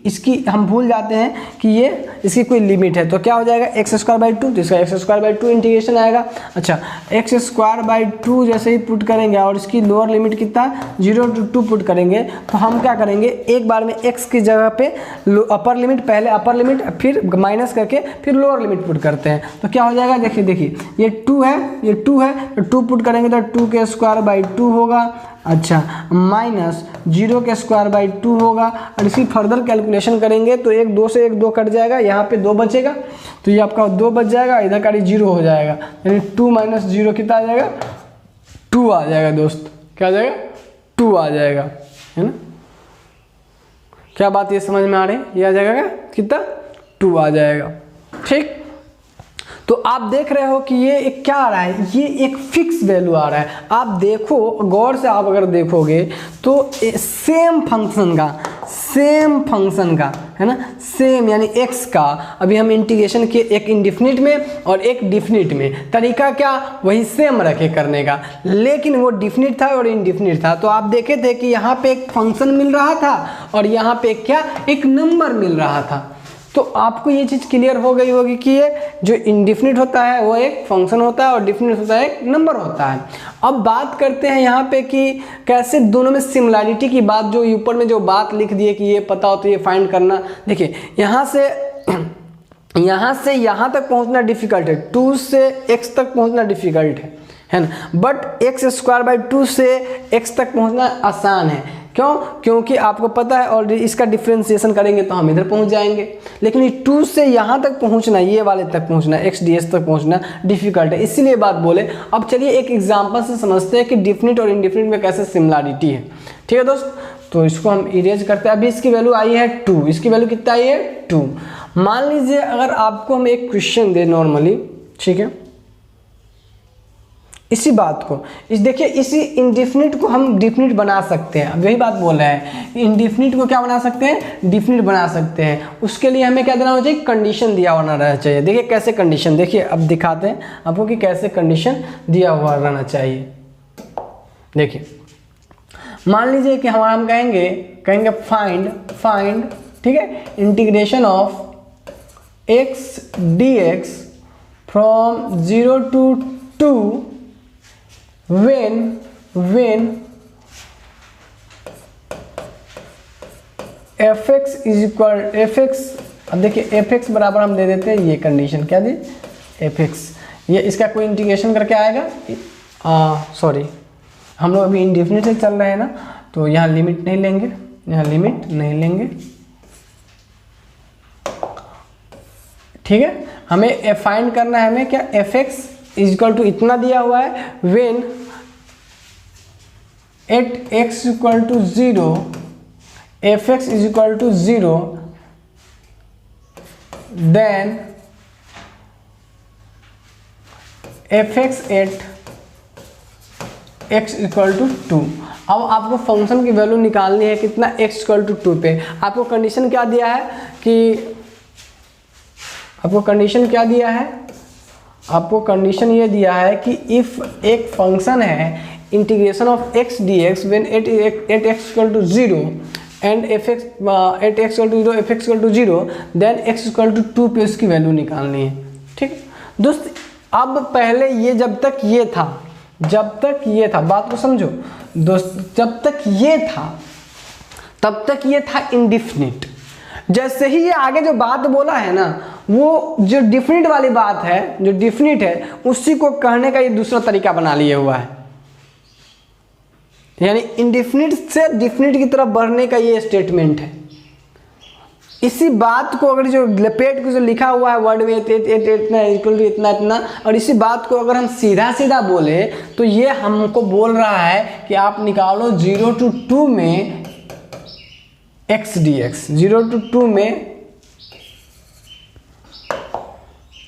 इसकी हम भूल जाते हैं कि ये इसकी कोई लिमिट है, तो क्या हो जाएगा x²/2, तो इसका x²/2 इंटीग्रेशन आएगा। अच्छा x²/2 जैसे ही पुट करेंगे और इसकी लोअर लिमिट कितना 0 to 2 पुट करेंगे, तो हम क्या करेंगे, एक बार में x की जगह पे अपर लिमिट, पहले अपर लिमिट फिर माइनस करके फिर लोअर लिमिट पुट करते हैं। तो क्या हो जाएगा, देखिए ये 2 है, ये 2 है, तो 2 पुट करेंगे तो 2²/2 होगा। अच्छा माइनस 0²/2 होगा। और इसी फर्दर कैलकुलेशन करेंगे तो 2 से 2 कट जाएगा, यहाँ पे 2 बचेगा, तो ये आपका 2 बच जाएगा, इधर का 0 हो जाएगा, यानी 2 - 0 कितना आ जाएगा, 2 आ जाएगा दोस्त। क्या आ जाएगा, 2 आ जाएगा, है ना? क्या बात ये समझ में आ रही है? ये आ जाएगा कितना, 2 आ जाएगा। ठीक, तो आप देख रहे हो कि ये एक क्या आ रहा है, ये एक फिक्स वैल्यू आ रहा है। आप देखो गौर से, आप अगर देखोगे तो सेम फंक्शन का है ना, सेम यानी x का अभी हम इंटीग्रेशन किए, एक इंडिफिनिट में और एक डिफिनिट में, तरीका क्या वही सेम रखे करने का, लेकिन वो डिफिनिट था और इंडिफिनिट था। तो आप देखे थे कि यहाँ पे एक फंक्शन मिल रहा था और यहाँ पे क्या एक नंबर मिल रहा था। तो आपको ये चीज़ क्लियर हो गई होगी कि ये जो इंडिफिनिट होता है वो एक फंक्शन होता है और डिफिनिट होता है एक नंबर होता है। अब बात करते हैं यहाँ पे कि कैसे दोनों में सिमिलैरिटी की बात, जो ऊपर में जो बात लिख दी है कि ये पता हो तो ये फाइंड करना। देखिए यहाँ से यहाँ तक पहुँचना डिफिकल्ट है, 2 से x तक पहुँचना डिफिकल्ट है ना, बट x²/2 से x तक पहुँचना आसान है। क्यों? क्योंकि आपको पता है ऑलरेडी इसका डिफरेंशिएशन करेंगे तो हम इधर पहुंच जाएंगे, लेकिन ये 2 से यहाँ तक पहुंचना, ये वाले तक पहुंचना, xds तक पहुंचना डिफिकल्ट है, इसीलिए बात बोले। अब चलिए एक एग्जांपल से समझते हैं कि डिफिनिट और इंडिफिनिट में कैसे सिमिलरिटी है। ठीक है दोस्त, तो इसको हम इरेज करते हैं। अभी इसकी वैल्यू आई है 2, इसकी वैल्यू कितना आई है 2। मान लीजिए अगर आपको हम एक क्वेश्चन दे नॉर्मली, ठीक है, इसी बात को देखिए, इसी इंडिफिनिट को हम डिफिनिट बना सकते हैं। अब यही बात बोल रहे हैं, इंडिफिनिट को क्या बना सकते हैं, डिफिनिट बना सकते हैं। उसके लिए हमें क्या देना होना चाहिए, कंडीशन दिया होना रहना चाहिए। देखिए कैसे कंडीशन, देखिए अब दिखाते हैं आपको कि कैसे कंडीशन दिया हुआ रहना चाहिए। देखिए मान लीजिए कि हम कहेंगे फाइंड ठीक है, integration of x dx from 0 to 2 when fx is equal fx। अब देखिए fx बराबर हम दे देते हैं ये कंडीशन, क्या दी, fx, ये इसका कोई इंटीग्रेशन करके आएगा, सॉरी हम लोग अभी इंडिफिनिट से चल रहे हैं ना, तो यहाँ लिमिट नहीं लेंगे, ठीक है। हमें फाइंड करना है, हमें क्या, fx इज इक्वल टू इतना दिया हुआ है, when at x equal to 0 fx is equal to 0 then fx at x equal to 2। अब आपको फंक्शन की वैल्यू निकालनी है कितना, x इक्वल टू 2 पे। आपको कंडीशन क्या दिया है कि आपको कंडीशन ये दिया है कि इफ एक फंक्शन है integration of x dx when at x equal to 0 and fx at x equal to 0 fx equal to 0 then x equal to 2 पे उसकी वैल्यू निकालनी है। ठीक दोस्त, अब पहले ये जब तक ये था बात को समझो दोस्त, जब तक ये था तब तक ये था इंडिफिनिट। जैसे ही ये आगे जो बात बोला है ना, वो जो डिफिनिट वाली बात है, जो डिफिनिट है उसी को कहने का ये दूसरा तरीका बना लिया हुआ है, यानी इंडिफिनिट से डिफिनिट की तरफ बढ़ने का ये स्टेटमेंट है। इसी बात को अगर जो लपेट के जो लिखा हुआ है वर्ड में इतना इक्वल टू इतना इतना, और इसी बात को अगर हम सीधा सीधा बोले तो ये हमको बोल रहा है कि आप निकालो 0 to 2 में x dx, 0 to 2 में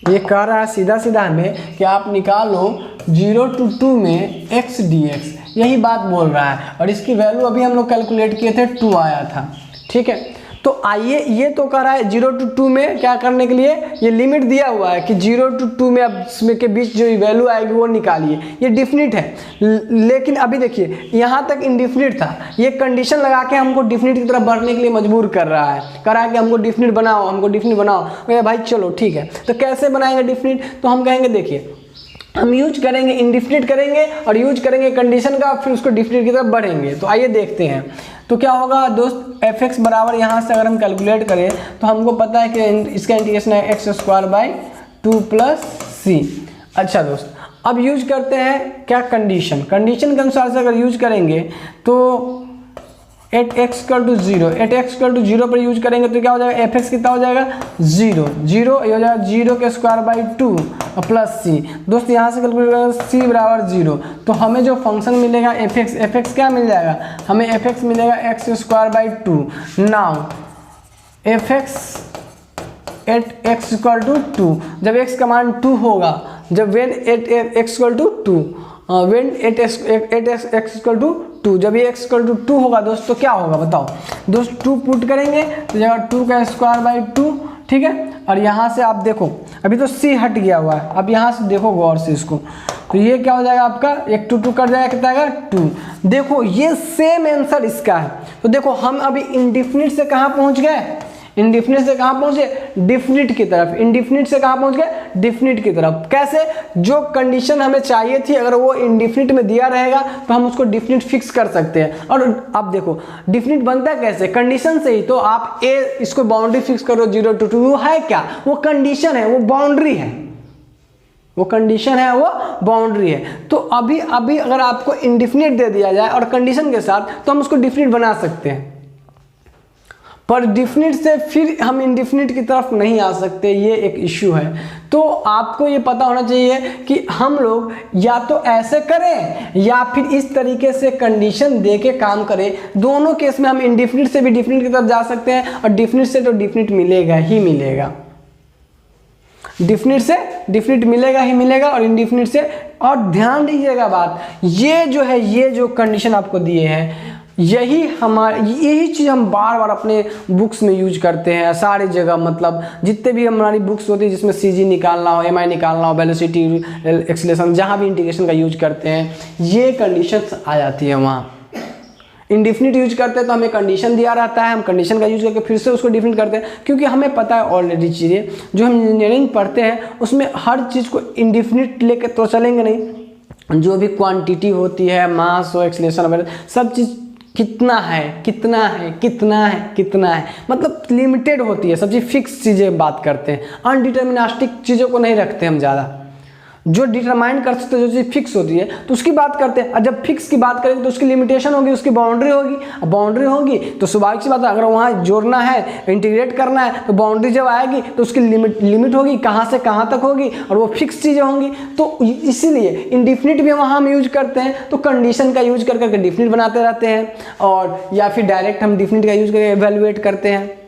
ये कह रहा है सीधा सीधा हमें कि आप निकालो 0 to 2 में x dx, यही बात बोल रहा है। और इसकी वैल्यू अभी हम लोग कैलकुलेट किए थे 2 आया था, ठीक है। तो आइए, ये तो कह रहा है 0 to 2 में क्या करने के लिए, ये लिमिट दिया हुआ है कि 0 to 2 में अब इसमें के बीच जो वैल्यू आएगी वो निकालिए, ये डिफिनिट है। लेकिन अभी देखिए यहाँ तक इनडिफिनिट था, ये कंडीशन लगा के हमको डिफिनिट की तरफ बढ़ने के लिए मजबूर कर रहा है, कह रहा है कि हमको डिफिनिट बनाओ, हमको डिफिनिट बनाओ। अरे भाई चलो ठीक है, तो कैसे बनाएंगे डिफिनिट, तो हम कहेंगे देखिए हम यूज करेंगे इनडिफिनिट करेंगे और यूज करेंगे कंडीशन का, फिर उसको डिफिनिट की तरफ बढ़ेंगे। तो आइए देखते हैं तो क्या होगा दोस्त, एफ बराबर यहाँ से अगर हम कैलकुलेट करें तो हमको पता है कि इसका इंटीग्रेशन है x² 2 + c। अच्छा दोस्त, अब यूज करते हैं क्या, कंडीशन के अनुसार से अगर यूज करेंगे तो एट x = 0 पर यूज करेंगे तो क्या हो जाएगा, एफ कितना हो जाएगा 0 ये हो जाएगा 0² 2 प्लस c। दोस्त यहाँ से कैलकुलेट करेंगे c बराबर 0, तो हमें जो फंक्शन मिलेगा एफ क्या मिल जाएगा, हमें एफ मिलेगा x² 2। Now F eight x = 2, जब x का मान 2 होगा, जब when at x = 2 when at x = 2, जब ये x = 2 होगा दोस्त तो क्या होगा बताओ दोस्त, 2 पुट करेंगे तो जगह 2² 2, ठीक है। और यहाँ से आप देखो अभी तो c हट गया हुआ है, अब यहाँ से देखो गौर से इसको, तो ये क्या हो जाएगा आपका, 1 2 2 कर जाएगा, कितना आएगा 2। देखो ये सेम आंसर इसका है। तो देखो हम अभी इनडिफिनिट से कहाँ पहुँच गए, इनडिफिनिट से कहाँ पहुँचे, डिफिनिट की तरफ। इनडिफिनिट से कहाँ पहुँच गए, डिफिनिट की तरफ। कैसे, जो कंडीशन हमें चाहिए थी अगर वो इनडिफिनिट में दिया रहेगा तो हम उसको डिफिनिट फिक्स कर सकते हैं। और अब देखो डिफिनिट बनता है कैसे, कंडीशन से ही। तो आप ए इसको बाउंड्री फिक्स करो 0 to 2, वो है क्या, वो कंडीशन है, वो बाउंड्री है, वो कंडीशन है, वो बाउंड्री है। तो अभी अगर आपको इनडिफिनिट दे दिया जाए और कंडीशन के साथ तो हम उसको डिफिनिट बना सकते हैं, पर डिफिनिट से फिर हम इनडिफिनिट की तरफ नहीं आ सकते, ये एक इश्यू है। तो आपको ये पता होना चाहिए कि हम लोग या तो ऐसे करें या फिर इस तरीके से कंडीशन दे के काम करें। दोनों केस में हम इनडिफिनिट से भी डिफिनिट की तरफ जा सकते हैं और डिफिनिट से तो डिफिनिट मिलेगा ही मिलेगा, डिफिनिट से डिफिनिट मिलेगा ही मिलेगा और इनडिफिनिट से। और ध्यान दीजिएगा बात, ये जो है, ये जो कंडीशन आपको दिए हैं, यही चीज़ हम बार बार अपने बुक्स में यूज करते हैं सारी जगह। मतलब जितने भी हमारी बुक्स होती है जिसमें CG निकालना हो, MI निकालना हो, वेलोसिटी, एक्सीलरेशन, जहाँ भी इंटीग्रेशन का यूज करते हैं ये कंडीशंस आ जाती है वहाँ। इनडिफिनिट यूज करते हैं तो हमें कंडीशन दिया रहता है, हम कंडीशन का यूज करके फिर से उसको डिफिनिट करते हैं, क्योंकि हमें पता है ऑलरेडी चीज़ें जो हम इंजीनियरिंग पढ़ते हैं उसमें हर चीज़ को इनडिफिनिट लेके तो चलेंगे नहीं। जो भी क्वांटिटी होती है, मास हो, एक्सीलरेशन वगैरह, सब चीज़ कितना है, मतलब लिमिटेड होती है, सब चीज़ फिक्स चीज़ें बात करते हैं, अनडिटर्मिनिस्टिक चीज़ों को नहीं रखते हम ज़्यादा। जो डिटरमाइन कर सकते, जो चीज़ फिक्स होती है तो उसकी बात करते हैं। और जब फिक्स की बात करेंगे तो उसकी लिमिटेशन होगी, उसकी बाउंड्री होगी। अब बाउंड्री होगी तो स्वाभाविक सी बात है, अगर वहाँ जोड़ना है, इंटीग्रेट करना है, तो बाउंड्री जब आएगी तो उसकी लिमिट होगी, कहाँ से कहाँ तक होगी, और वो फिक्स चीज़ें होंगी। तो इसीलिए इनडिफिनिट भी वहाँ हम यूज करते हैं, तो कंडीशन का यूज करके डिफिनिट बनाते रहते हैं, और या फिर डायरेक्ट हम डिफिनिट का यूज करके एवेल्युएट करते हैं।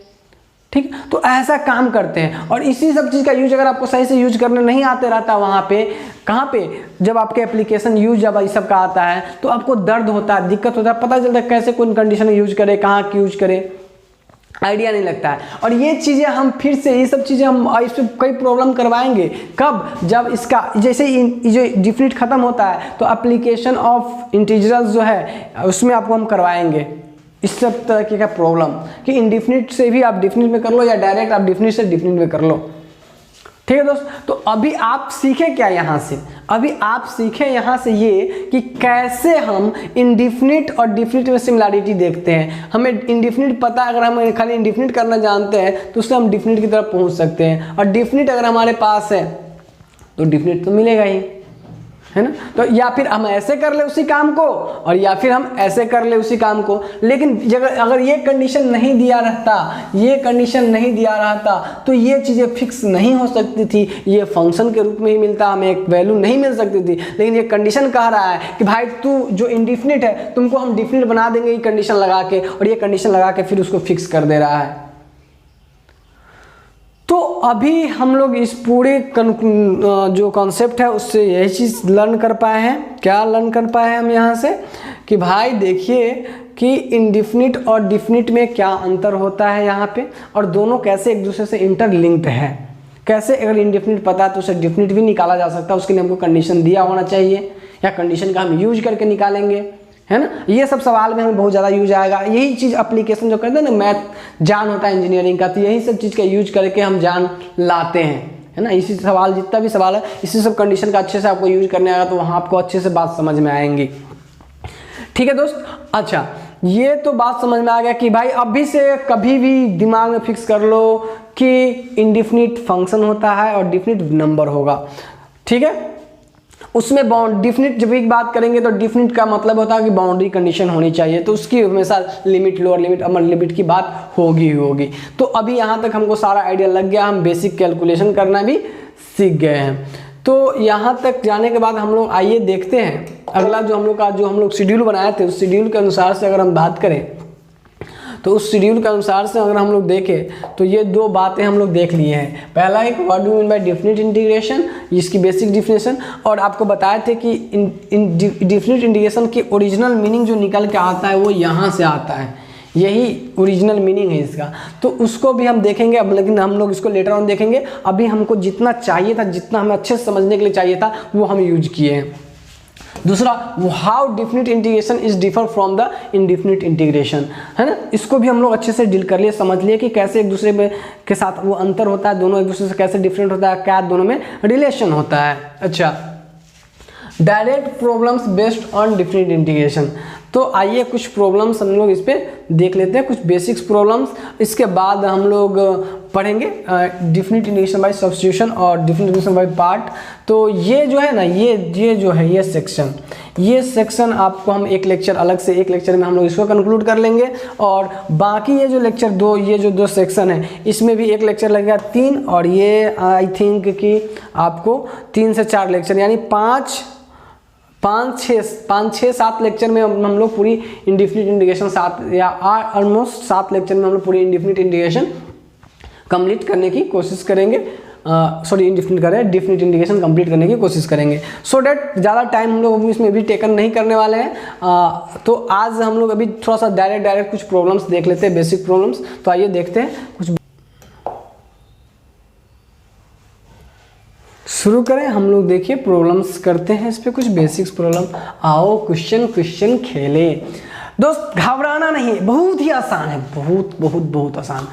ठीक, तो ऐसा काम करते हैं। और इसी सब चीज़ का यूज अगर आपको सही से यूज करने नहीं आते रहता, वहाँ पे कहाँ पे जब आपके एप्लीकेशन यूज जब इस सब का आता है तो आपको दर्द होता है, दिक्कत होता है, पता चलता है कैसे कौन कंडीशन यूज करे, कहाँ की यूज करे, आइडिया नहीं लगता है। और ये चीज़ें हम फिर से, ये सब चीज़ें हम इस पर कई प्रॉब्लम करवाएंगे। कब, जब इसका जैसे जो डिफिनिट खत्म होता है तो एप्लीकेशन ऑफ इंटीग्रल्स जो है उसमें आपको हम करवाएंगे इस सब तरह का प्रॉब्लम, कि इनडिफिनिट से भी आप डिफिनिट में कर लो या डायरेक्ट आप डिफिनिट से डिफिनिट में कर लो। ठीक है दोस्त, तो अभी आप सीखे क्या यहाँ से, अभी आप सीखे यहाँ से ये कि कैसे हम इनडिफिनिट और डिफिनिट में सिमिलरिटी देखते हैं। हमें इनडिफिनिट पता, अगर हम खाली इनडिफिनिट करना जानते हैं तो उससे हम डिफिनिट की तरफ पहुँच सकते हैं। और डिफिनिट अगर हमारे पास है तो डिफिनिट तो मिलेगा ही, है ना। तो या फिर हम ऐसे कर ले उसी काम को, और या फिर हम ऐसे कर ले उसी काम को। लेकिन अगर ये कंडीशन नहीं दिया रहता, ये कंडीशन नहीं दिया रहता, तो ये चीज़ें फिक्स नहीं हो सकती थी, ये फंक्शन के रूप में ही मिलता, हमें एक वैल्यू नहीं मिल सकती थी। लेकिन ये कंडीशन कह रहा है कि भाई तू जो इंडिफिनिट है तुमको हम डिफिनिट बना देंगे ये कंडीशन लगा के, और ये कंडीशन लगा के फिर उसको फिक्स कर दे रहा है। तो अभी हम लोग इस पूरे जो कॉन्सेप्ट है उससे यही चीज़ लर्न कर पाए हैं। क्या लर्न कर पाए हैं हम यहाँ से कि भाई देखिए कि इंडिफिनिट और डिफिनिट में क्या अंतर होता है यहाँ पे, और दोनों कैसे एक दूसरे से इंटरलिंक्ड है। कैसे अगर इंडिफिनिट पता है तो उसे डिफिनिट भी निकाला जा सकता है, उसके लिए हमको कंडीशन दिया होना चाहिए, या कंडीशन का हम यूज करके निकालेंगे, है ना। ये सब सवाल में हमें बहुत ज़्यादा यूज आएगा। यही चीज़ एप्लीकेशन जो करते हैं ना, मैथ जान होता है इंजीनियरिंग का, तो यही सब चीज़ का यूज करके हम जान लाते हैं, है ना। इसी सवाल जितना भी सवाल है इसी सब कंडीशन का अच्छे से आपको यूज करने आएगा, तो वहाँ आपको अच्छे से बात समझ में आएंगी। ठीक है दोस्त। अच्छा, ये तो बात समझ में आ गया कि भाई अभी से कभी भी दिमाग में फिक्स कर लो कि इंडिफिनिट फंक्शन होता है और डिफिनिट नंबर होगा। ठीक है, उसमें डिफिनिट जब एक बात करेंगे तो डिफिनिट का मतलब होता है कि बाउंड्री कंडीशन होनी चाहिए, तो उसकी हमेशा limit, lower limit, upper limit की बात होगी। तो अभी यहाँ तक हमको सारा आइडिया लग गया, हम बेसिक कैलकुलेशन करना भी सीख गए हैं। तो यहाँ तक जाने के बाद हम लोग आइए देखते हैं अगला जो हम लोग शेड्यूल बनाए थे, उस शेड्यूल के अनुसार से अगर हम बात करें तो उस शेड्यूल के अनुसार से अगर हम लोग देखें तो ये दो बातें हम लोग देख लिए हैं। पहला एक what do mean by definite integration, इसकी बेसिक डिफिनेशन, और आपको बताए थे कि डिफिनिट इंटीग्रेशन की ओरिजिनल मीनिंग जो निकल के आता है वो यहाँ से आता है, यही ओरिजिनल मीनिंग है इसका। तो उसको भी हम देखेंगे अब, लेकिन हम लोग इसको लेटर ऑन देखेंगे। अभी हमको जितना चाहिए था, जितना हमें अच्छे से समझने के लिए चाहिए था, वो हम यूज किए हैं। दूसरा, how definite integration is differ from the indefinite integration, है ना। इसको भी हम लोग अच्छे से डील कर लिए, समझ लिए कि कैसे एक दूसरे में के साथ वो अंतर होता है, दोनों एक दूसरे से कैसे डिफरेंट होता है, क्या दोनों में रिलेशन होता है। अच्छा, direct problems based on definite integration. तो आइए कुछ प्रॉब्लम्स हम लोग इस पर देख लेते हैं, कुछ बेसिक्स प्रॉब्लम्स। इसके बाद हम लोग पढ़ेंगे डिफिनिट इंटीग्रेशन बाय सब्स्टिट्यूशन और डिफिनिट इंटीग्रेशन बाय पार्ट। तो ये जो है ना, ये जो है ये सेक्शन आपको हम एक लेक्चर अलग से, एक लेक्चर में हम लोग इसको कंक्लूड कर लेंगे, और बाकी ये जो लेक्चर दो सेक्शन है इसमें भी एक लेक्चर लगेगा 3, और ये आई थिंक कि आपको 3 से 4 लेक्चर यानी 5-6-7 लेक्चर में हम लोग पूरी इंडिफिनिट इंटीग्रेशन 7 या ऑलमोस्ट 7 लेक्चर में हम लोग पूरी इंडिफिनिट इंटीग्रेशन कंप्लीट करने की कोशिश करेंगे। डिफिनिट इंटीग्रेशन कंप्लीट करने की कोशिश करेंगे, सो डैट ज़्यादा टाइम हम लोग इसमें भी टेकन नहीं करने वाले हैं। तो आज हम लोग अभी थोड़ा सा डायरेक्ट कुछ प्रॉब्लम्स देख लेते हैं, बेसिक प्रॉब्लम्स। तो आइए देखते हैं, कुछ शुरू करें हम लोग। देखिए प्रॉब्लम्स करते हैं, इस पर कुछ बेसिक्स प्रॉब्लम। आओ क्वेश्चन खेले दोस्त, घबराना नहीं, बहुत ही आसान है, बहुत आसान।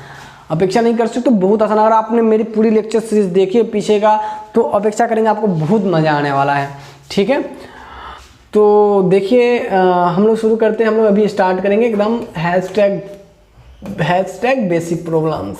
अपेक्षा नहीं कर सकते तो बहुत आसान। अगर आपने मेरी पूरी लेक्चर सीरीज देखी है पीछे का तो अपेक्षा करेंगे आपको बहुत मज़ा आने वाला है। ठीक है, तो देखिए हम लोग शुरू करते हैं। हम लोग अभी स्टार्ट करेंगे एकदम hashtag basic problems.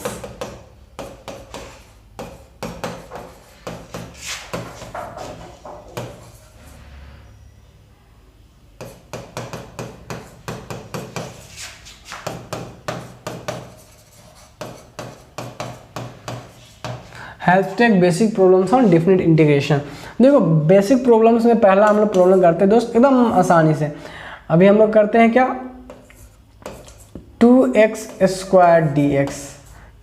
Hashtag basic problems on definite integration. देखो बेसिक प्रॉब्लम्स में पहला हम लोग प्रॉब्लम करते हैं दोस्त एकदम आसानी से। अभी हम लोग करते हैं क्या, 2x² dx।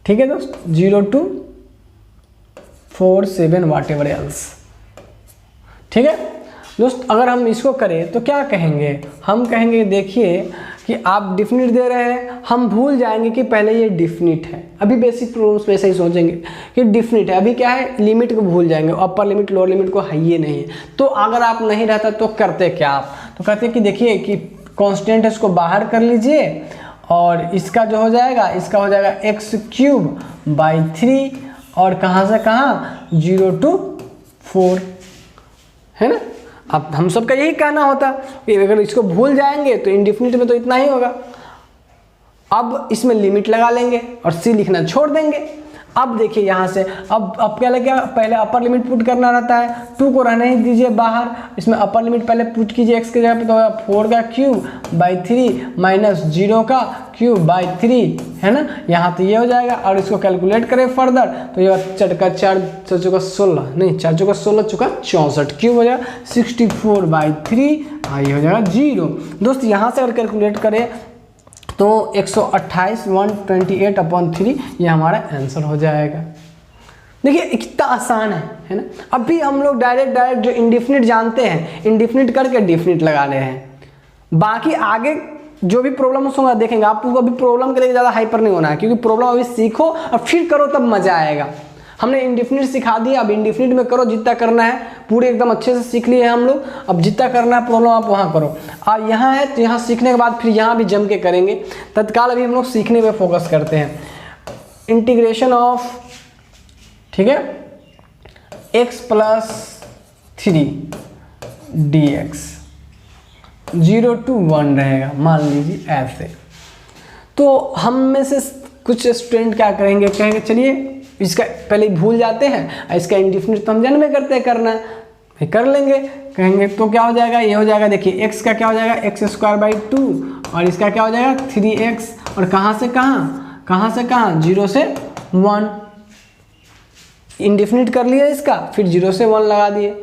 ठीक है दोस्त, 0 to 4 7 वॉट एवर एल्स। ठीक है दोस्त, अगर हम इसको करें तो क्या कहेंगे, हम कहेंगे देखिए कि आप डिफिनिट दे रहे हैं, हम भूल जाएंगे कि पहले ये डिफिनिट है। अभी बेसिक प्रॉब्लम्स में ऐसे ही सोचेंगे कि डिफिनिट है, अभी क्या है, लिमिट को भूल जाएंगे, अपर लिमिट लोअर लिमिट को है ही नहीं है। तो अगर आप नहीं रहता तो करते क्या आप, तो कहते कि देखिए कि कांस्टेंट है इसको बाहर कर लीजिए, और इसका जो हो जाएगा, इसका हो जाएगा x³/3, और कहाँ से कहाँ, 0 to 4, है ना। अब हम सबका यही कहना होता कि अगर इसको भूल जाएंगे तो इंडिफिनिट में तो इतना ही होगा। अब इसमें लिमिट लगा लेंगे और c लिखना छोड़ देंगे। अब देखिए यहाँ से अब क्या लगे, पहले अपर लिमिट पुट करना रहता है, 2 को रहने ही दीजिए बाहर, इसमें अपर लिमिट पहले पुट कीजिए x के जगह पे, तो 4 का क्यूब बाई 3 माइनस 0 का क्यूब बाई 3 है ना, यहाँ तो ये हो जाएगा। और इसको कैलकुलेट करें फर्दर तो ये 4 का 4 चौका 16 नहीं 4 चौका 16 चौका 64 क्यूब हो जाएगा 64/3 ये हो जाएगा 0। दोस्त यहाँ से अगर कैलकुलेट करें तो 128 128/3 ये हमारा आंसर हो जाएगा। देखिए कितना आसान है ना। अभी हम लोग डायरेक्ट जो इंडिफिनिट जानते हैं, इंडिफिनिट करके डिफिनिट लगा ले रहे हैं। बाकी आगे जो भी प्रॉब्लम होगा देखेंगे, आपको अभी प्रॉब्लम के लिए ज़्यादा हाइपर नहीं होना है, क्योंकि प्रॉब्लम अभी सीखो और फिर करो तब मजा आएगा। हमने इंडिफिनिट सिखा दिया, अब इंडिफिनिट में करो जितना करना है, पूरे एकदम अच्छे से सीख लिए हैं हम लोग। अब जितना करना है प्रॉब्लम आप वहाँ करो। अब यहाँ है तो यहाँ सीखने के बाद फिर यहाँ भी जम के करेंगे। तत्काल अभी हम लोग सीखने पे फोकस करते हैं। इंटीग्रेशन ऑफ, ठीक है, x + 3 dx 0 to 1 रहेगा, मान लीजिए ऐसे। तो हम में से कुछ स्टूडेंट क्या करेंगे, कहेंगे चलिए इसका पहले भूल जाते हैं, इसका इंडिफिनिट तो हम जन्म में करते हैं करना, फिर कर लेंगे। कहेंगे तो क्या हो जाएगा, ये हो जाएगा, देखिए x का क्या हो जाएगा x² 2 और इसका क्या हो जाएगा 3x, और कहाँ से कहाँ 0 से 1। इंडिफिनिट कर लिया इसका, फिर 0 से 1 लगा दिए।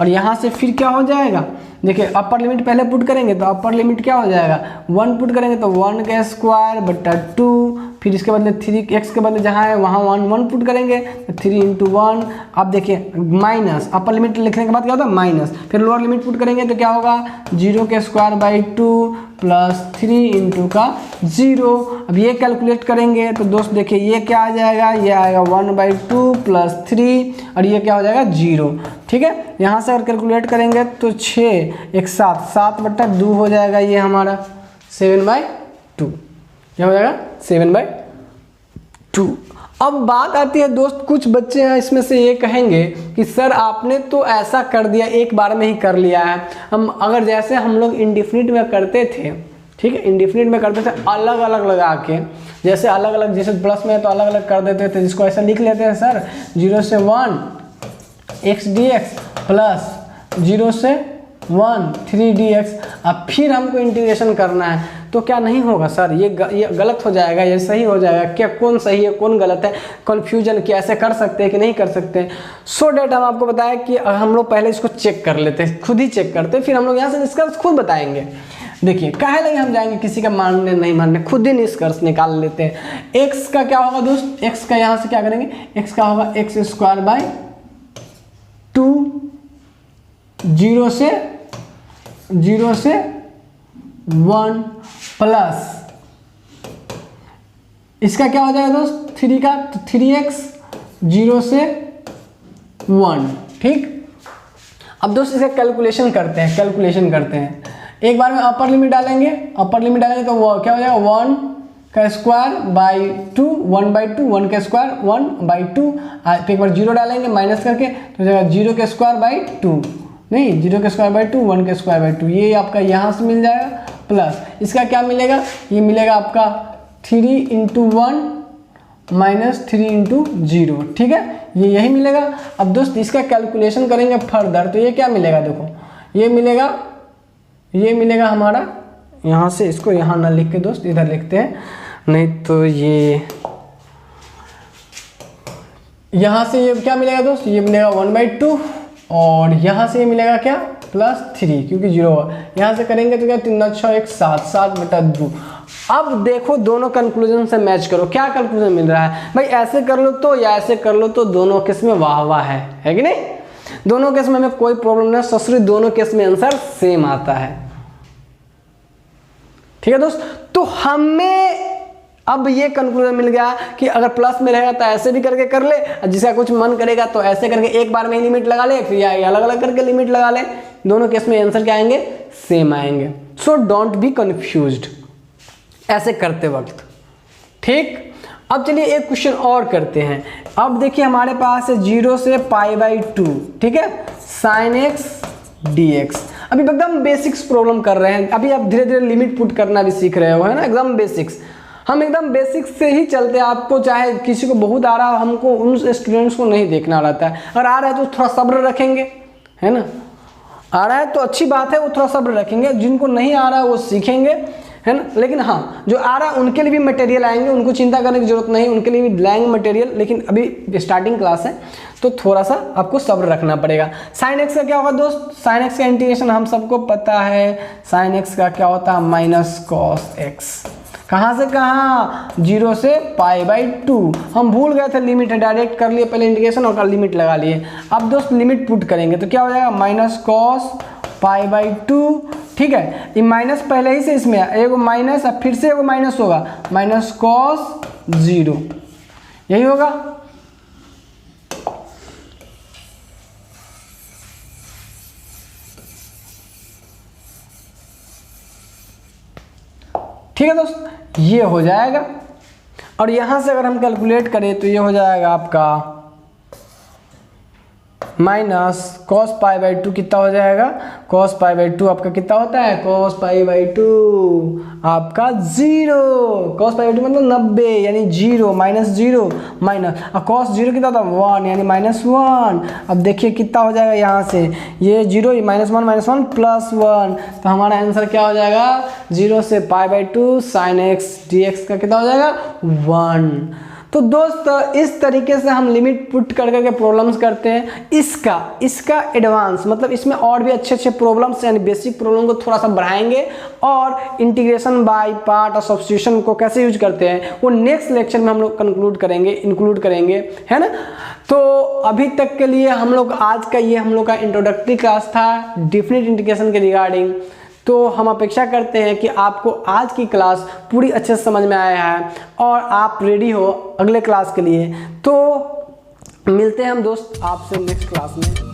और यहाँ से फिर क्या हो जाएगा, देखिए अपर लिमिट पहले पुट करेंगे तो अपर लिमिट क्या हो जाएगा 1 पुट करेंगे तो 1 का स्क्वायर बटा 2, फिर इसके बदले 3x के बदले जहाँ है वहाँ 1 पुट करेंगे तो 3 × 1। अब देखिए माइनस, अपर लिमिट लिखने के बाद क्या होता है माइनस, फिर लोअर लिमिट पुट करेंगे तो क्या होगा 0 के स्क्वायर बाई 2 प्लस 3 × 0। अब ये कैलकुलेट करेंगे तो दोस्त देखिए ये क्या आ जाएगा, ये आएगा 1/2 प्लस 3 और ये क्या हो जाएगा 0। ठीक है, यहाँ से अगर कैलकुलेट करेंगे तो 6 1 7 7/2 हो जाएगा, ये हमारा 7/2, क्या हो जाएगा 7/2। अब बात आती है दोस्त, कुछ बच्चे हैं इसमें से ये कहेंगे कि सर आपने तो ऐसा कर दिया, एक बार में ही कर लिया है। हम अगर जैसे हम लोग इंडिफिनिट में करते थे, ठीक है, इंडिफिनिट में करते थे अलग अलग लगा के, जैसे अलग अलग, जैसे प्लस में है तो अलग अलग कर देते थे, जिसको ऐसा लिख लेते हैं सर 0 से 1 x dx प्लस 0 से 1 3 dx। अब फिर हमको इंटीग्रेशन करना है तो क्या नहीं होगा सर, ये गलत हो जाएगा, ये सही हो जाएगा क्या, कौन सही है कौन गलत है, कन्फ्यूजन क्या, ऐसे कर सकते हैं कि नहीं कर सकते। सो डेट हम आपको बताया कि हम लोग पहले इसको चेक कर लेते हैं, खुद ही चेक करते हैं, फिर हम लोग यहाँ से निष्कर्ष खुद बताएंगे। देखिए काहे लगे हम जाएंगे किसी का मानने नहीं मानने, खुद ही निष्कर्ष निकाल लेते हैं। x का क्या होगा दोस्त, x का यहाँ से क्या करेंगे, x का होगा x² 2 0 से 1 प्लस इसका क्या हो जाएगा दोस्त 3 का, तो 3x 0 से 1। ठीक, अब दोस्त इसका कैलकुलेशन करते हैं, एक बार में अपर लिमिट डालेंगे तो वो क्या हो जाएगा 1 का स्क्वायर बाई 2 1/2 1 का स्क्वायर 1/2, फिर एक बार 0 डालेंगे माइनस करके तो हो जाएगा 0 के स्क्वायर बाई 2, नहीं 0 के स्क्वायर बाई 2 1 के स्क्वायर बाई 2, ये आपका यहाँ से मिल जाएगा। प्लस इसका क्या मिलेगा, ये मिलेगा आपका 3 × 1 माइनस 3 × 0। ठीक है, ये यही मिलेगा। अब दोस्त इसका कैलकुलेशन करेंगे फर्दर तो ये क्या मिलेगा, देखो ये मिलेगा हमारा, यहाँ से इसको यहाँ ना लिख के दोस्त इधर लिखते हैं, नहीं तो ये यहाँ से ये क्या मिलेगा दोस्त, ये मिलेगा 1/2 और यहाँ से ये मिलेगा क्या +3 क्योंकि 0 होगा। यहाँ से करेंगे तो क्या 3 × 6 1 7 7/2। अब देखो दोनों कंक्लूजन से मैच करो, क्या कंक्लूजन मिल रहा है भाई, ऐसे कर लो तो या ऐसे कर लो तो दोनों केस में वाह वाह है कि नहीं, दोनों केस में हमें कोई प्रॉब्लम नहीं, ससुरी दोनों केस में आंसर सेम आता है। ठीक है दोस्त, तो हमें अब ये कंक्लूजन मिल गया कि अगर प्लस में रहेगा तो ऐसे भी करके कर ले, जिसका कुछ मन करेगा तो ऐसे करके एक बार में ही लिमिट लगा ले, फिर अलग अलग करके लिमिट लगा ले, दोनों केस में आंसर क्या आएंगे सेम आएंगे। सो डोंट बी कंफ्यूज्ड ऐसे करते वक्त। ठीक, अब चलिए एक क्वेश्चन और करते हैं। अब देखिए हमारे पास है 0 से π/2, ठीक है, sin x dx। अभी एकदम बेसिक्स प्रॉब्लम कर रहे हैं, अभी आप धीरे धीरे लिमिट पुट करना भी सीख रहे हो, है ना, एकदम बेसिक्स। हम एकदम बेसिक से ही चलते हैं। आपको चाहे किसी को बहुत आ रहा हो, हमको उन स्टूडेंट्स को नहीं देखना रहता है। अगर आ रहा है तो थोड़ा सब्र रखेंगे, है ना। आ रहा है तो अच्छी बात है, वो थोड़ा सब्र रखेंगे। जिनको नहीं आ रहा है वो सीखेंगे, है ना। लेकिन हाँ, जो आ रहा है उनके लिए भी मटेरियल आएंगे, उनको चिंता करने की जरूरत नहीं, उनके लिए भी लाएंगे मटेरियल। लेकिन अभी स्टार्टिंग क्लास है तो थोड़ा सा आपको सब्र रखना पड़ेगा। साइन एक्स का क्या होगा दोस्त? साइन एक्स का इंटीग्रेशन हम सबको पता है। साइन एक्स का क्या होता है? Minus cos x. कहाँ से कहाँ? 0 से π/2। हम भूल गए थे लिमिट है, डायरेक्ट कर लिए पहले इंटीग्रेशन और लिमिट लगा लिए। अब दोस्त लिमिट पुट करेंगे तो क्या हो जाएगा? Minus cos π/2। ठीक है, ये माइनस पहले ही से इसमें एगो माइनस, अब फिर से एगो माइनस होगा, माइनस कॉस 0, यही होगा। ठीक है दोस्त, ये हो जाएगा। और यहां से अगर हम कैलकुलेट करें तो ये हो जाएगा आपका माइनस कॉस π/2 कितना हो जाएगा? कॉस π/2 आपका कितना होता है? कॉस π/2 आपका 0। कॉस π/2 मतलब 90, यानी 0 माइनस 0 माइनस, और कॉस 0 कितना होता है? 1, यानी -1। अब देखिए कितना हो जाएगा यहाँ से, ये 0 -1 प्लस 1, तो हमारा आंसर क्या हो जाएगा? 0 से π/2 साइन एक्स dx का कितना हो जाएगा? 1। तो इस तरीके से हम लिमिट पुट कर करके प्रॉब्लम्स करते हैं। इसका एडवांस मतलब इसमें और भी अच्छे प्रॉब्लम्स, यानी बेसिक प्रॉब्लम को थोड़ा सा बढ़ाएंगे, और इंटीग्रेशन बाय पार्ट और सब्स्टिट्यूशन को कैसे यूज करते हैं वो नेक्स्ट लेक्चर में हम लोग इंक्लूड करेंगे, है ना। तो अभी तक के लिए हम लोग आज का ये हम लोग का इंट्रोडक्टरी क्लास था डेफिनेट इंटीग्रेशन के रिगार्डिंग। तो हम अपेक्षा करते हैं कि आपको आज की क्लास पूरी अच्छे से समझ में आया है और आप रेडी हो अगले क्लास के लिए। तो मिलते हैं हम दोस्त आपसे नेक्स्ट क्लास में।